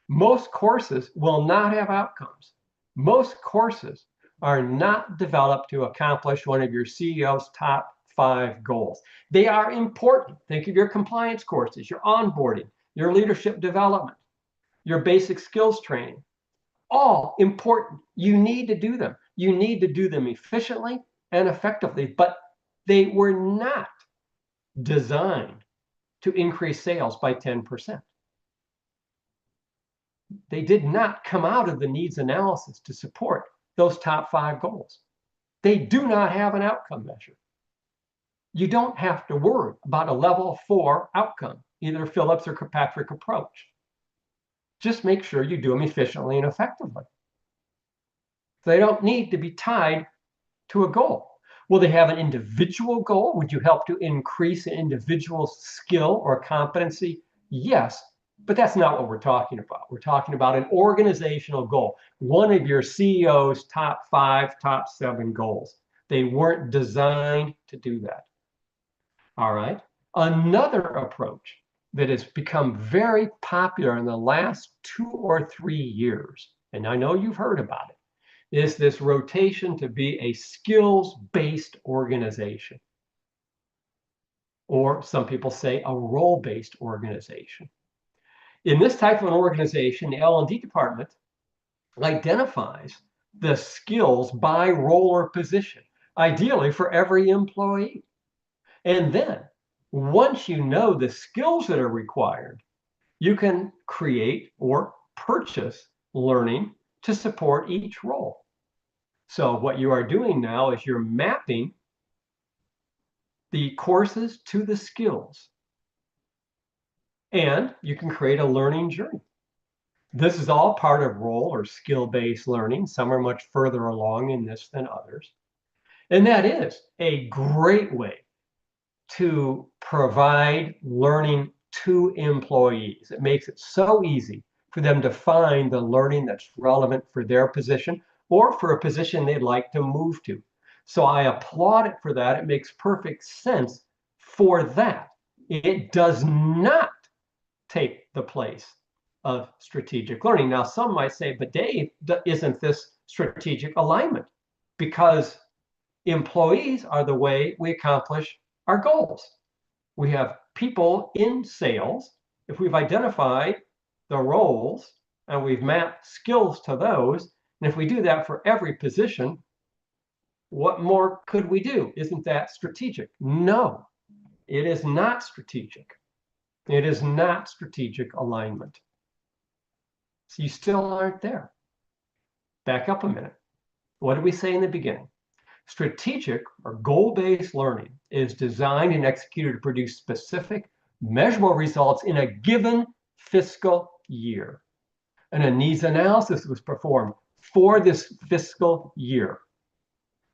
Most courses will not have outcomes. Most courses are not developed to accomplish one of your CEO's top 5 goals. They are important. Think of your compliance courses, your onboarding, your leadership development, your basic skills training. All important. You need to do them. You need to do them efficiently and effectively, but they were not designed to increase sales by 10%. They did not come out of the needs analysis to support those top 5 goals. They do not have an outcome measure. You don't have to worry about a level 4 outcome, either Phillips or Kirkpatrick approach. Just make sure you do them efficiently and effectively. They don't need to be tied to a goal. Will they have an individual goal? Would you help to increase an individual's skill or competency? Yes, but that's not what we're talking about. We're talking about an organizational goal, one of your CEO's top 5, top 7 goals. They weren't designed to do that. All right. Another approach that has become very popular in the last 2 or 3 years, and I know you've heard about it, is this rotation to be a skills-based organization. Or some people say a role-based organization. In this type of an organization, the L&D department identifies the skills by role or position, ideally for every employee. And then, once you know the skills that are required, you can create or purchase learning to support each role. So what you are doing now is you're mapping the courses to the skills. And you can create a learning journey. This is all part of role or skill-based learning. Some are much further along in this than others. And that is a great way to provide learning to employees. It makes it so easy for them to find the learning that's relevant for their position or for a position they'd like to move to. So I applaud it for that. It makes perfect sense for that. It does not take the place of strategic learning. Now, some might say, but Dave, isn't this strategic alignment? Because employees are the way we accomplish our goals. We have people in sales. If we've identified the roles and we've mapped skills to those, and if we do that for every position, what more could we do? Isn't that strategic? No, it is not strategic. It is not strategic alignment. So you still aren't there. Back up a minute. What did we say in the beginning? Strategic or goal-based learning is designed and executed to produce specific, measurable results in a given fiscal year. And a needs analysis was performed for this fiscal year.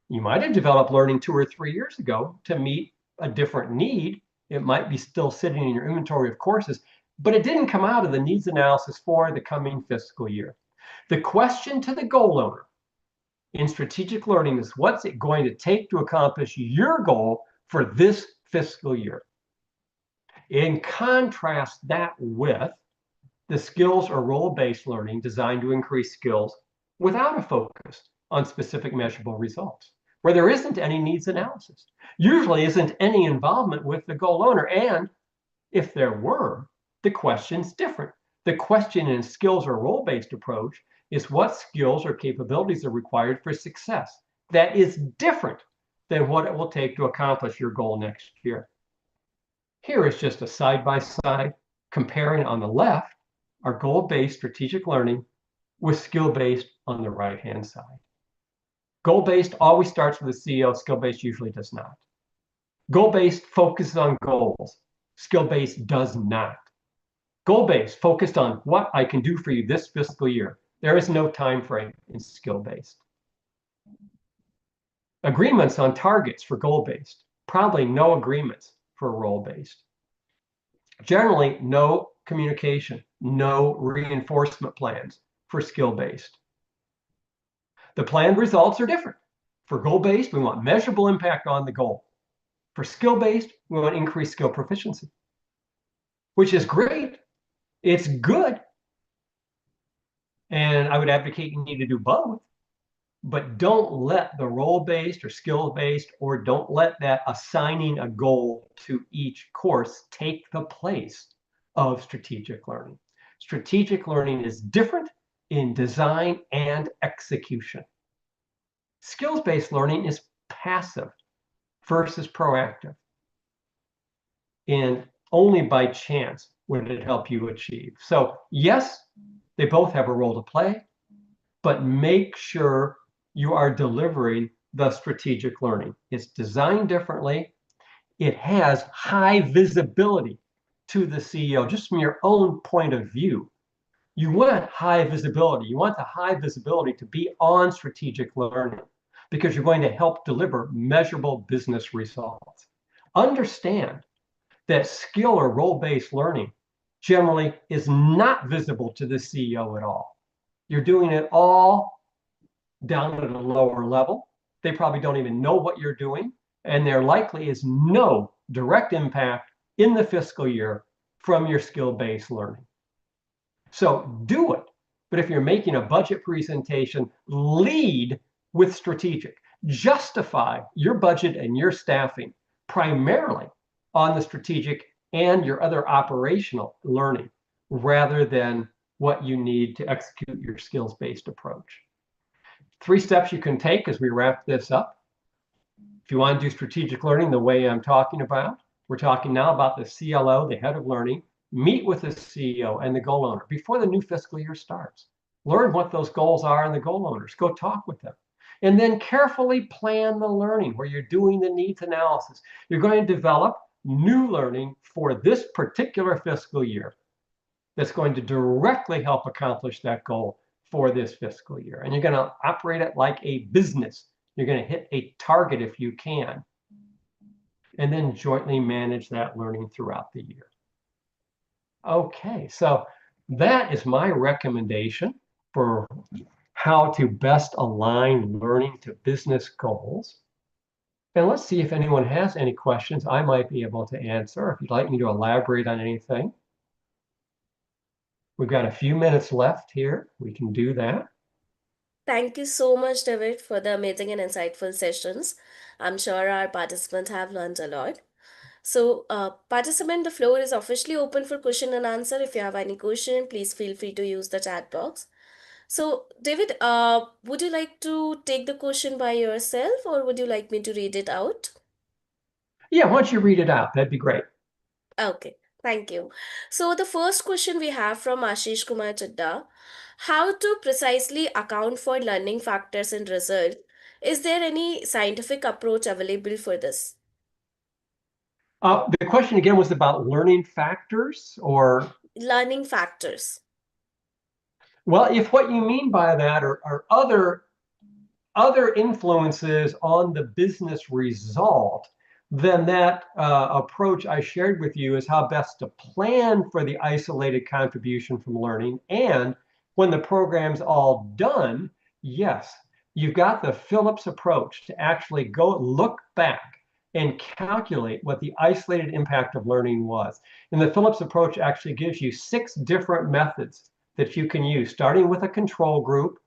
You might have developed learning 2 or 3 years ago to meet a different need. It might be still sitting in your inventory of courses, but it didn't come out of the needs analysis for the coming fiscal year. The question to the goal owner in strategic learning is, what's it going to take to accomplish your goal for this fiscal year? In contrast that with the skills or role-based learning designed to increase skills without a focus on specific measurable results, where there isn't any needs analysis, usually isn't any involvement with the goal owner. And if there were, the question's different. The question in skills or role-based approach is what skills or capabilities are required for success. That is different than what it will take to accomplish your goal next year. Here is just a side-by-side comparing on the left our goal-based strategic learning with skill-based on the right-hand side. Goal-based always starts with the CEO, skill-based usually does not. Goal-based focuses on goals, skill-based does not. Goal-based focused on what I can do for you this fiscal year. There is no time frame in skill-based. Agreements on targets for goal-based, probably no agreements for role-based. Generally, no communication, no reinforcement plans for skill-based. The planned results are different. For goal-based, we want measurable impact on the goal. For skill-based, we want increased skill proficiency, which is great. It's good. And I would advocate you need to do both, but don't let the role-based or skill-based, or don't let that assigning a goal to each course take the place of strategic learning. Strategic learning is different in design and execution. Skills-based learning is passive versus proactive. And only by chance would it help you achieve. So yes, they both have a role to play, but make sure you are delivering the strategic learning. It's designed differently. It has high visibility to the CEO, just from your own point of view. You want high visibility. You want the high visibility to be on strategic learning because you're going to help deliver measurable business results. Understand that skill or role-based learning generally is not visible to the CEO at all. You're doing it all down at a lower level. They probably don't even know what you're doing, and there likely is no direct impact in the fiscal year from your skill-based learning. So do it. But if you're making a budget presentation, lead with strategic. Justify your budget and your staffing primarily on the strategic and your other operational learning, rather than what you need to execute your skills-based approach. 3 steps you can take as we wrap this up. If you want to do strategic learning the way I'm talking about, we're talking now about the CLO, the head of learning. Meet with the CEO and the goal owner before the new fiscal year starts. Learn what those goals are and the goal owners. Go talk with them. And then carefully plan the learning where you're doing the needs analysis. You're going to develop new learning for this particular fiscal year that's going to directly help accomplish that goal for this fiscal year. And you're going to operate it like a business. You're going to hit a target if you can, and then jointly manage that learning throughout the year. Okay, so that is my recommendation for how to best align learning to business goals. And let's see if anyone has any questions I might be able to answer, if you'd like me to elaborate on anything. We've got a few minutes left here. We can do that. Thank you so much, David, for the amazing and insightful sessions. I'm sure our participants have learned a lot. So, participant, the floor is officially open for question and answer. If you have any question, please feel free to use the chat box. So, David, would you like to take the question by yourself or would you like me to read it out? Yeah, why don't you read it out? That'd be great. Okay, thank you. So, the first question we have from Ashish Kumar Chadda: how to precisely account for learning factors in result? Is there any scientific approach available for this? The question again was about learning factors, or? Learning factors. Well, if what you mean by that are other influences on the business result, then that approach I shared with you is how best to plan for the isolated contribution from learning. And when the program's all done, yes, you've got the Phillips approach to actually go look back and calculate what the isolated impact of learning was. And the Phillips approach actually gives you 6 different methods that you can use, starting with a control group,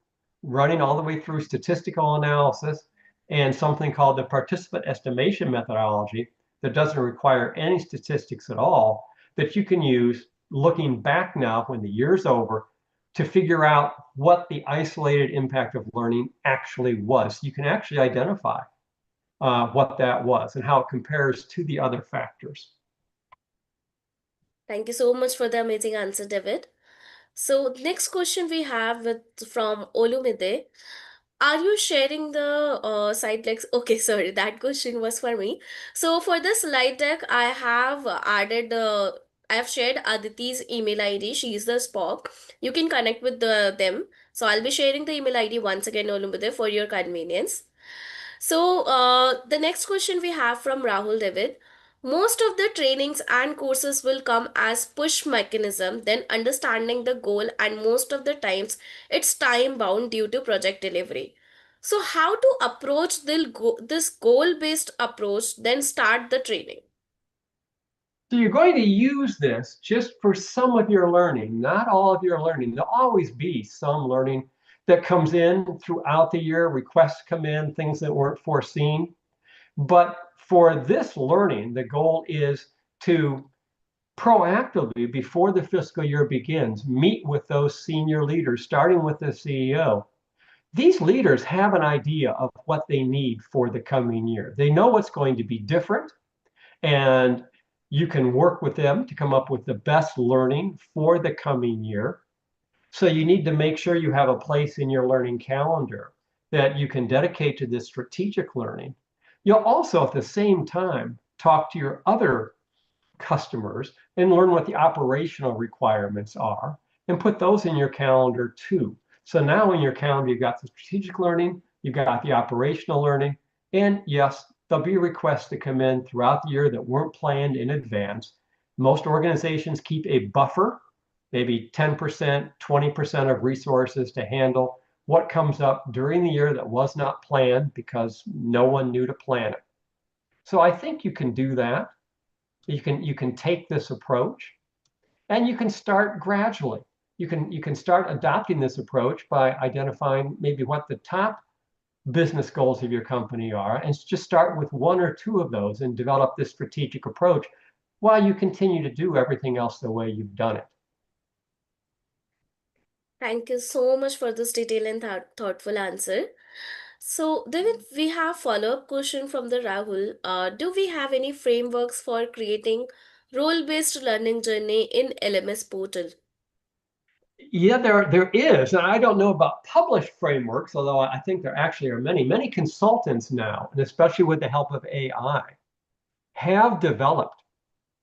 running all the way through statistical analysis, and something called the participant estimation methodology that doesn't require any statistics at all, that you can use looking back now when the year's over to figure out what the isolated impact of learning actually was. You can actually identify what that was and how it compares to the other factors. Thank you so much for the amazing answer, David. So next question we have from Olumide. Are you sharing the slide decks? Okay, sorry, that question was for me. So for this slide deck, I have shared Aditi's email ID. She is the Spock. You can connect with them. So I'll be sharing the email ID once again, Olumide, for your convenience. So, the next question we have from Rahul David. Most of the trainings and courses will come as push mechanism, then understanding the goal, and most of the times it's time bound due to project delivery. So, how to approach this goal based approach, then start the training? So you're going to use this just for some of your learning, not all of your learning. There'll always be some learning that comes in throughout the year. Requests come in, things that weren't foreseen. But for this learning, the goal is to proactively, before the fiscal year begins, meet with those senior leaders, starting with the CEO. These leaders have an idea of what they need for the coming year. They know what's going to be different, and you can work with them to come up with the best learning for the coming year. So you need to make sure you have a place in your learning calendar that you can dedicate to this strategic learning. You'll also at the same time talk to your other customers and learn what the operational requirements are and put those in your calendar too. So now in your calendar, you've got the strategic learning, you've got the operational learning, and yes, there'll be requests that come in throughout the year that weren't planned in advance. Most organizations keep a buffer, maybe 10%, 20% of resources to handle what comes up during the year that was not planned because no one knew to plan it. So I think you can do that. You can take this approach, and you can start gradually. You can start adopting this approach by identifying maybe what the top business goals of your company are, and just start with 1 or 2 of those and develop this strategic approach while you continue to do everything else the way you've done it. Thank you so much for this detailed and thoughtful answer. So, David, we have follow-up question from the Rahul. Do we have any frameworks for creating role-based learning journey in LMS portal? Yeah, there is, and I don't know about published frameworks, although I think there actually are many consultants now, and especially with the help of AI, have developed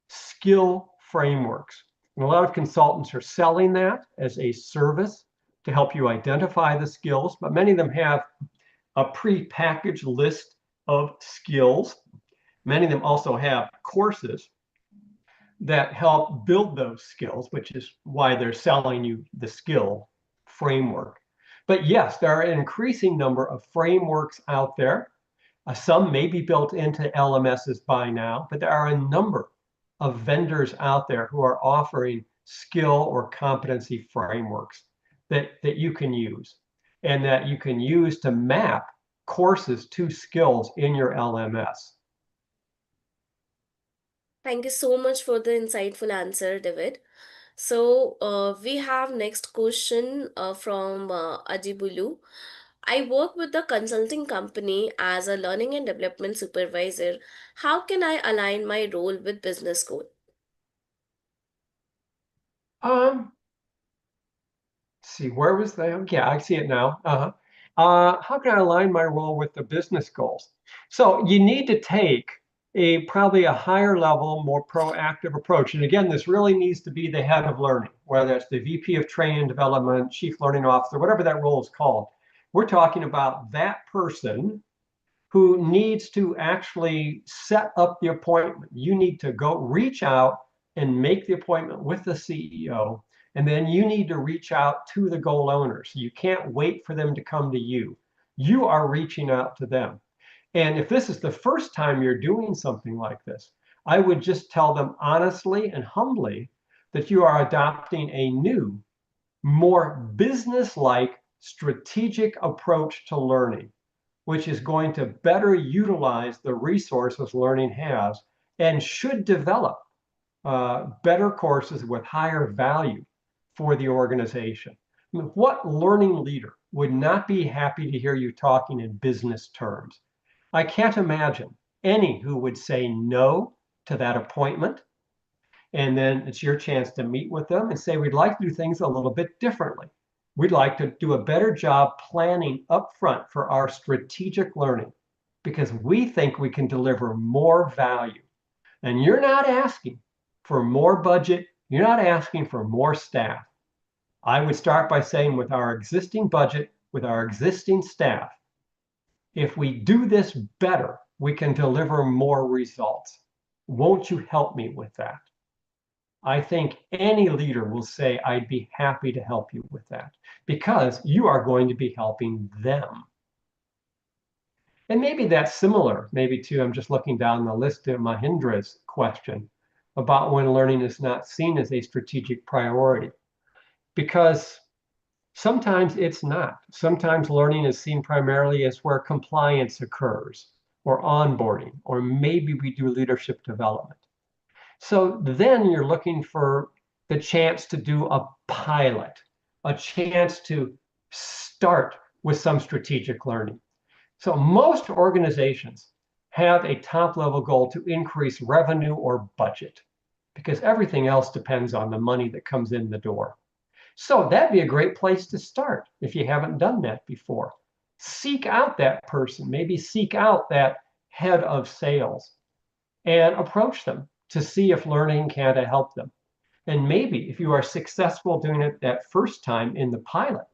skill frameworks. And a lot of consultants are selling that as a service to help you identify the skills, but many of them have a pre-packaged list of skills. Many of them also have courses that help build those skills, which is why they're selling you the skill framework. But yes, there are an increasing number of frameworks out there. Some may be built into LMSs by now, but there are a number of vendors out there who are offering skill or competency frameworks that you can use and that you can use to map courses to skills in your LMS. Thank you so much for the insightful answer, David. So we have next question from Ajibulu. I work with the consulting company as a learning and development supervisor. How can I align my role with business goal? Um, see, where was that? Yeah, I see it now. How can I align my role with the business goals? So you need to take probably a higher level, more proactive approach. And again, this really needs to be the head of learning, whether it's the VP of training and development, chief learning officer, whatever that role is called. We're talking about that person who needs to actually set up the appointment. You need to go reach out and make the appointment with the CEO. And then you need to reach out to the goal owners. You can't wait for them to come to you. You are reaching out to them. And if this is the first time you're doing something like this, I would just tell them honestly and humbly that you are adopting a new, more business-like strategic approach to learning, which is going to better utilize the resources learning has and should develop better courses with higher value for the organization. I mean, what learning leader would not be happy to hear you talking in business terms? I can't imagine any who would say no to that appointment. And then it's your chance to meet with them and say, we'd like to do things a little bit differently. We'd like to do a better job planning upfront for our strategic learning because we think we can deliver more value. And you're not asking for more budget. You're not asking for more staff. I would start by saying with our existing budget, with our existing staff, if we do this better, we can deliver more results. Won't you help me with that? I think any leader will say, I'd be happy to help you with that because you are going to be helping them. And maybe that's similar, maybe to, I'm just looking down the list of Mahindra's question about when learning is not seen as a strategic priority. Because sometimes it's not. Sometimes learning is seen primarily as where compliance occurs or onboarding, or maybe we do leadership development. So then you're looking for the chance to do a pilot, a chance to start with some strategic learning. So most organizations have a top level goal to increase revenue or budget because everything else depends on the money that comes in the door. So that'd be a great place to start if you haven't done that before. Seek out that person, maybe seek out that head of sales and approach them to see if learning can help them. And maybe if you are successful doing it that first time in the pilot,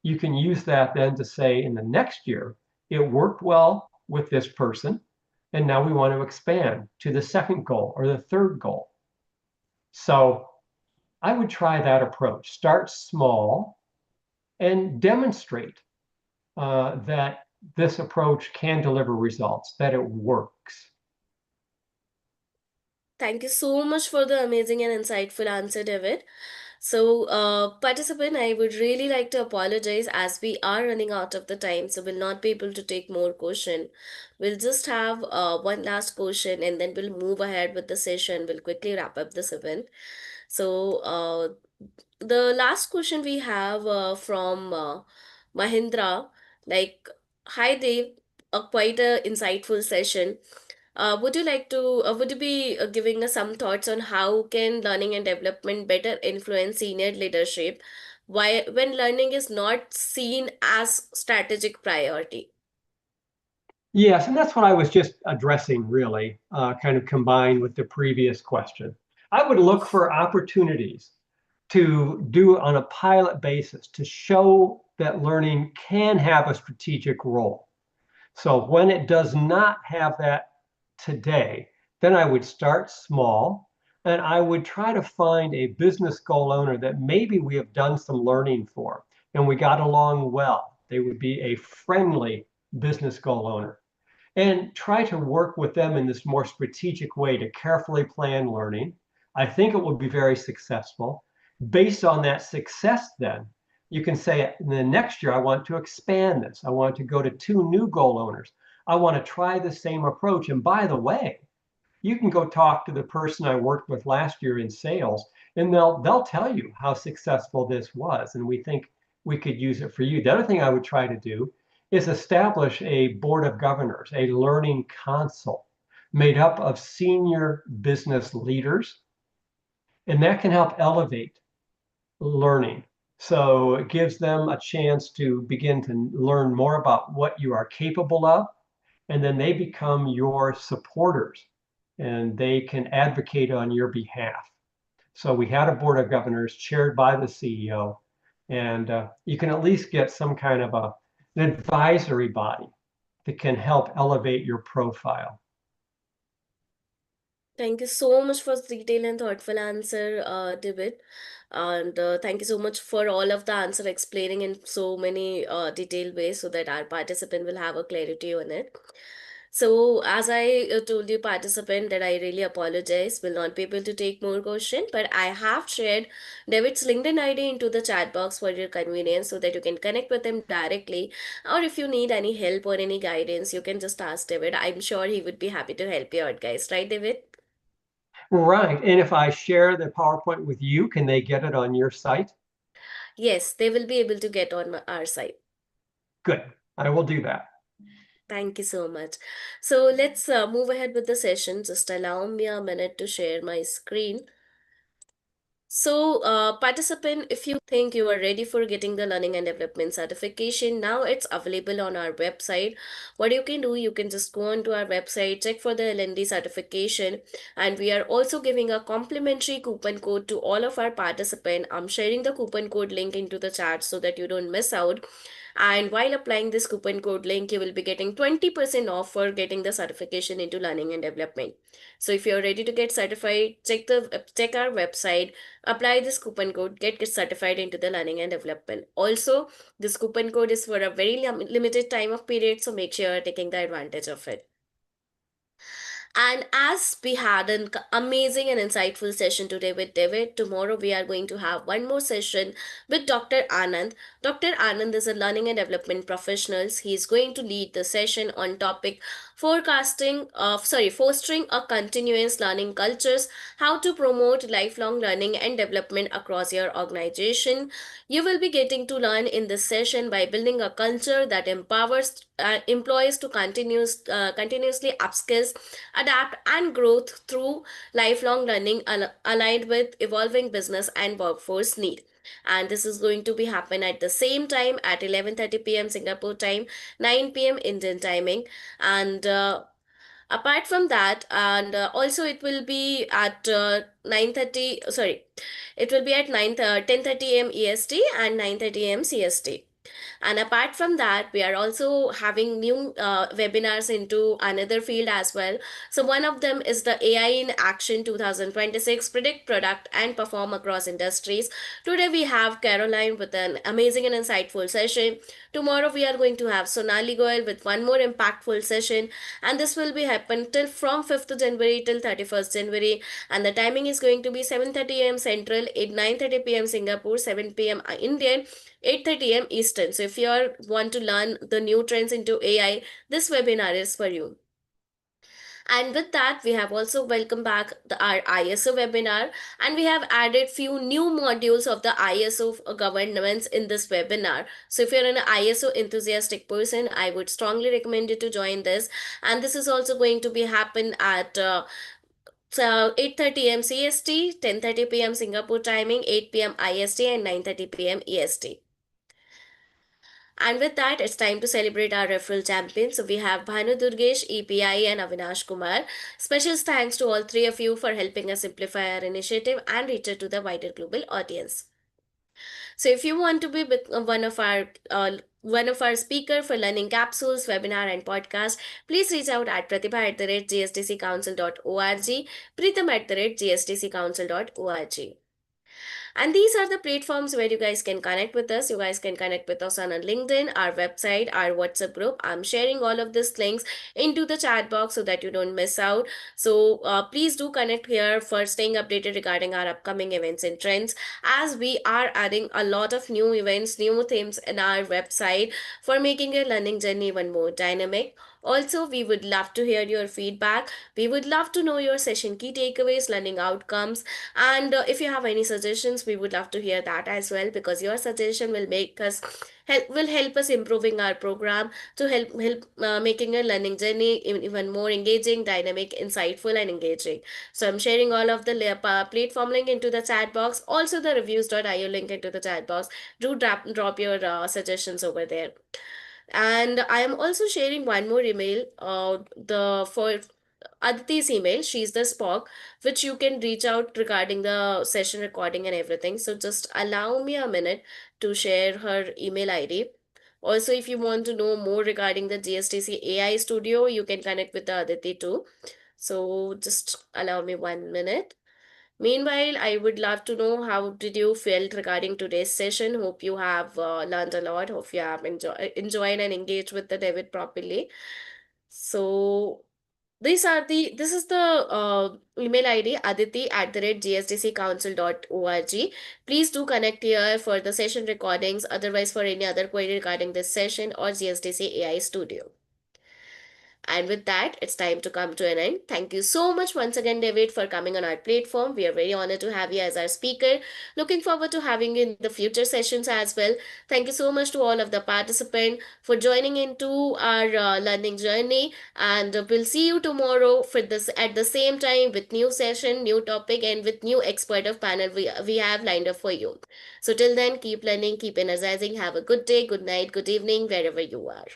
you can use that then to say in the next year, it worked well with this person, and now we want to expand to the second goal or the third goal. So I would try that approach. Start small and demonstrate that this approach can deliver results, that it works. Thank you so much for the amazing and insightful answer, David. So, participant, I would really like to apologize as we are running out of the time, so we'll not be able to take more question. We'll just have one last question and then we'll move ahead with the session. We'll quickly wrap up this event. So, the last question we have from Mahindra, like, hi Dave, quite a insightful session. Would you be giving us some thoughts on how can learning and development better influence senior leadership, why when learning is not seen as strategic priority? Yes, and that's what I was just addressing, really, kind of combined with the previous question. I would look for opportunities to do on a pilot basis to show that learning can have a strategic role. So when it does not have that today, then I would start small and I would try to find a business goal owner that maybe we have done some learning for and we got along well. They would be a friendly business goal owner and try to work with them in this more strategic way to carefully plan learning. I think it will be very successful. Based on that success, then you can say, the next year, I want to expand this. I want to go to 2 new goal owners. I want to try the same approach. And by the way, you can go talk to the person I worked with last year in sales, and they'll tell you how successful this was. And we think we could use it for you. The other thing I would try to do is establish a board of governors, a learning council made up of senior business leaders, and that can help elevate learning. So it gives them a chance to begin to learn more about what you are capable of, and then they become your supporters and they can advocate on your behalf. So we had a board of governors chaired by the CEO, and you can at least get some kind of an advisory body that can help elevate your profile. Thank you so much for the detailed and thoughtful answer, David. And thank you so much for all of the answer explaining in so many detailed ways so that our participant will have a clarity on it. So, as I told you, participant, that I really apologize, will not be able to take more question, but I have shared David's LinkedIn ID into the chat box for your convenience so that you can connect with him directly. Or if you need any help or any guidance, you can just ask David. I'm sure he would be happy to help you out, guys. Right, David? Right. And if I share the PowerPoint with you, can they get it on your site? Yes, they will be able to get on our site. Good. I will do that. Thank you so much. So let's move ahead with the session. Just allow me a minute to share my screen. So, participant, if you think you are ready for getting the learning and development certification, now it's available on our website. What you can do, you can just go onto our website, check for the LND certification, and we are also giving a complimentary coupon code to all of our participants. I'm sharing the coupon code link into the chat so that you don't miss out. And while applying this coupon code link, you will be getting 20% off for getting the certification into learning and development. So if you're ready to get certified, check our website, apply this coupon code, get certified into the learning and development. Also, this coupon code is for a very limited time of period, so make sure you're taking the advantage of it. And as we had an amazing and insightful session today with David, tomorrow we are going to have one more session with Dr. Anand. Dr. Anand is a learning and development professional. He is going to lead the session on topic fostering a continuous learning cultures, how to promote lifelong learning and development across your organization. You will be getting to learn in this session by building a culture that empowers employees to continuously upskills, adapt, and growth through lifelong learning aligned with evolving business and workforce need. And this is going to be happen at the same time at 11:30 p.m. Singapore time, 9 p.m. Indian timing. And apart from that, and also it will be at 9:30, sorry, it will be at 10:30 a.m. EST and 9:30 a.m. CST. And apart from that, we are also having new webinars into another field as well. So one of them is the AI in Action 2026, Predict, Product, and Perform Across Industries. Today we have Caroline with an amazing and insightful session. Tomorrow we are going to have Sonali Goyal with one more impactful session. And this will be happen till from 5th January till 31st January. And the timing is going to be 7:30 a.m. Central, 9:30 p.m. Singapore, 7 p.m. Indian, 8:30 a.m. Eastern. So if you want to learn the new trends into AI, this webinar is for you. And with that, we have also welcomed back our ISO webinar, and we have added few new modules of the ISO governance in this webinar. So if you're an ISO enthusiastic person, I would strongly recommend you to join this. And this is also going to be happen at 8:30 a.m. CST, 10:30 p.m. Singapore timing, 8 p.m. IST, and 9:30 p.m. EST. And with that, it's time to celebrate our referral champions. So we have Bhanu Durgesh, EPI, and Avinash Kumar. Special thanks to all three of you for helping us simplify our initiative and reach it to the wider global audience. So if you want to be one of our speaker for learning capsules, webinar, and podcast, please reach out at pratibha@gsdccouncil.org, pritham@gsdccouncil.org. And these are the platforms where you guys can connect with us. You guys can connect with us on a LinkedIn, our website, our WhatsApp group. I'm sharing all of these links into the chat box so that you don't miss out. So please do connect here for staying updated regarding our upcoming events and trends, as we are adding a lot of new events, new themes in our website for making your learning journey even more dynamic. Also, we would love to hear your feedback. We would love to know your session key takeaways, learning outcomes, and if you have any suggestions, we would love to hear that as well, because your suggestion will make us help us improving our program to help making your learning journey even more engaging, dynamic, insightful, and engaging. So I'm sharing all of the platform link into the chat box, also the reviews.io link into the chat box. Do drop your suggestions over there. And I am also sharing one more email, the for Aditi's email. She's the Spock, which you can reach out regarding the session recording and everything. So just allow me a minute to share her email ID. Also, if you want to know more regarding the GSDC AI Studio, you can connect with the Aditi too. So just allow me 1 minute. Meanwhile, I would love to know how did you feel regarding today's session. Hope you have learned a lot. Hope you have enjoyed and engaged with the David properly. So this is the email ID, aditi@gsdccouncil.org. Please do connect here for the session recordings, otherwise for any other query regarding this session or GSDC AI Studio. And with that, it's time to come to an end. Thank you so much once again, David, for coming on our platform. We are very honored to have you as our speaker. Looking forward to having you in the future sessions as well. Thank you so much to all of the participants for joining into our learning journey. And we'll see you tomorrow for this at the same time with new session, new topic, and with new expert of panel we have lined up for you. So till then, keep learning, keep energizing. Have a good day, good night, good evening, wherever you are.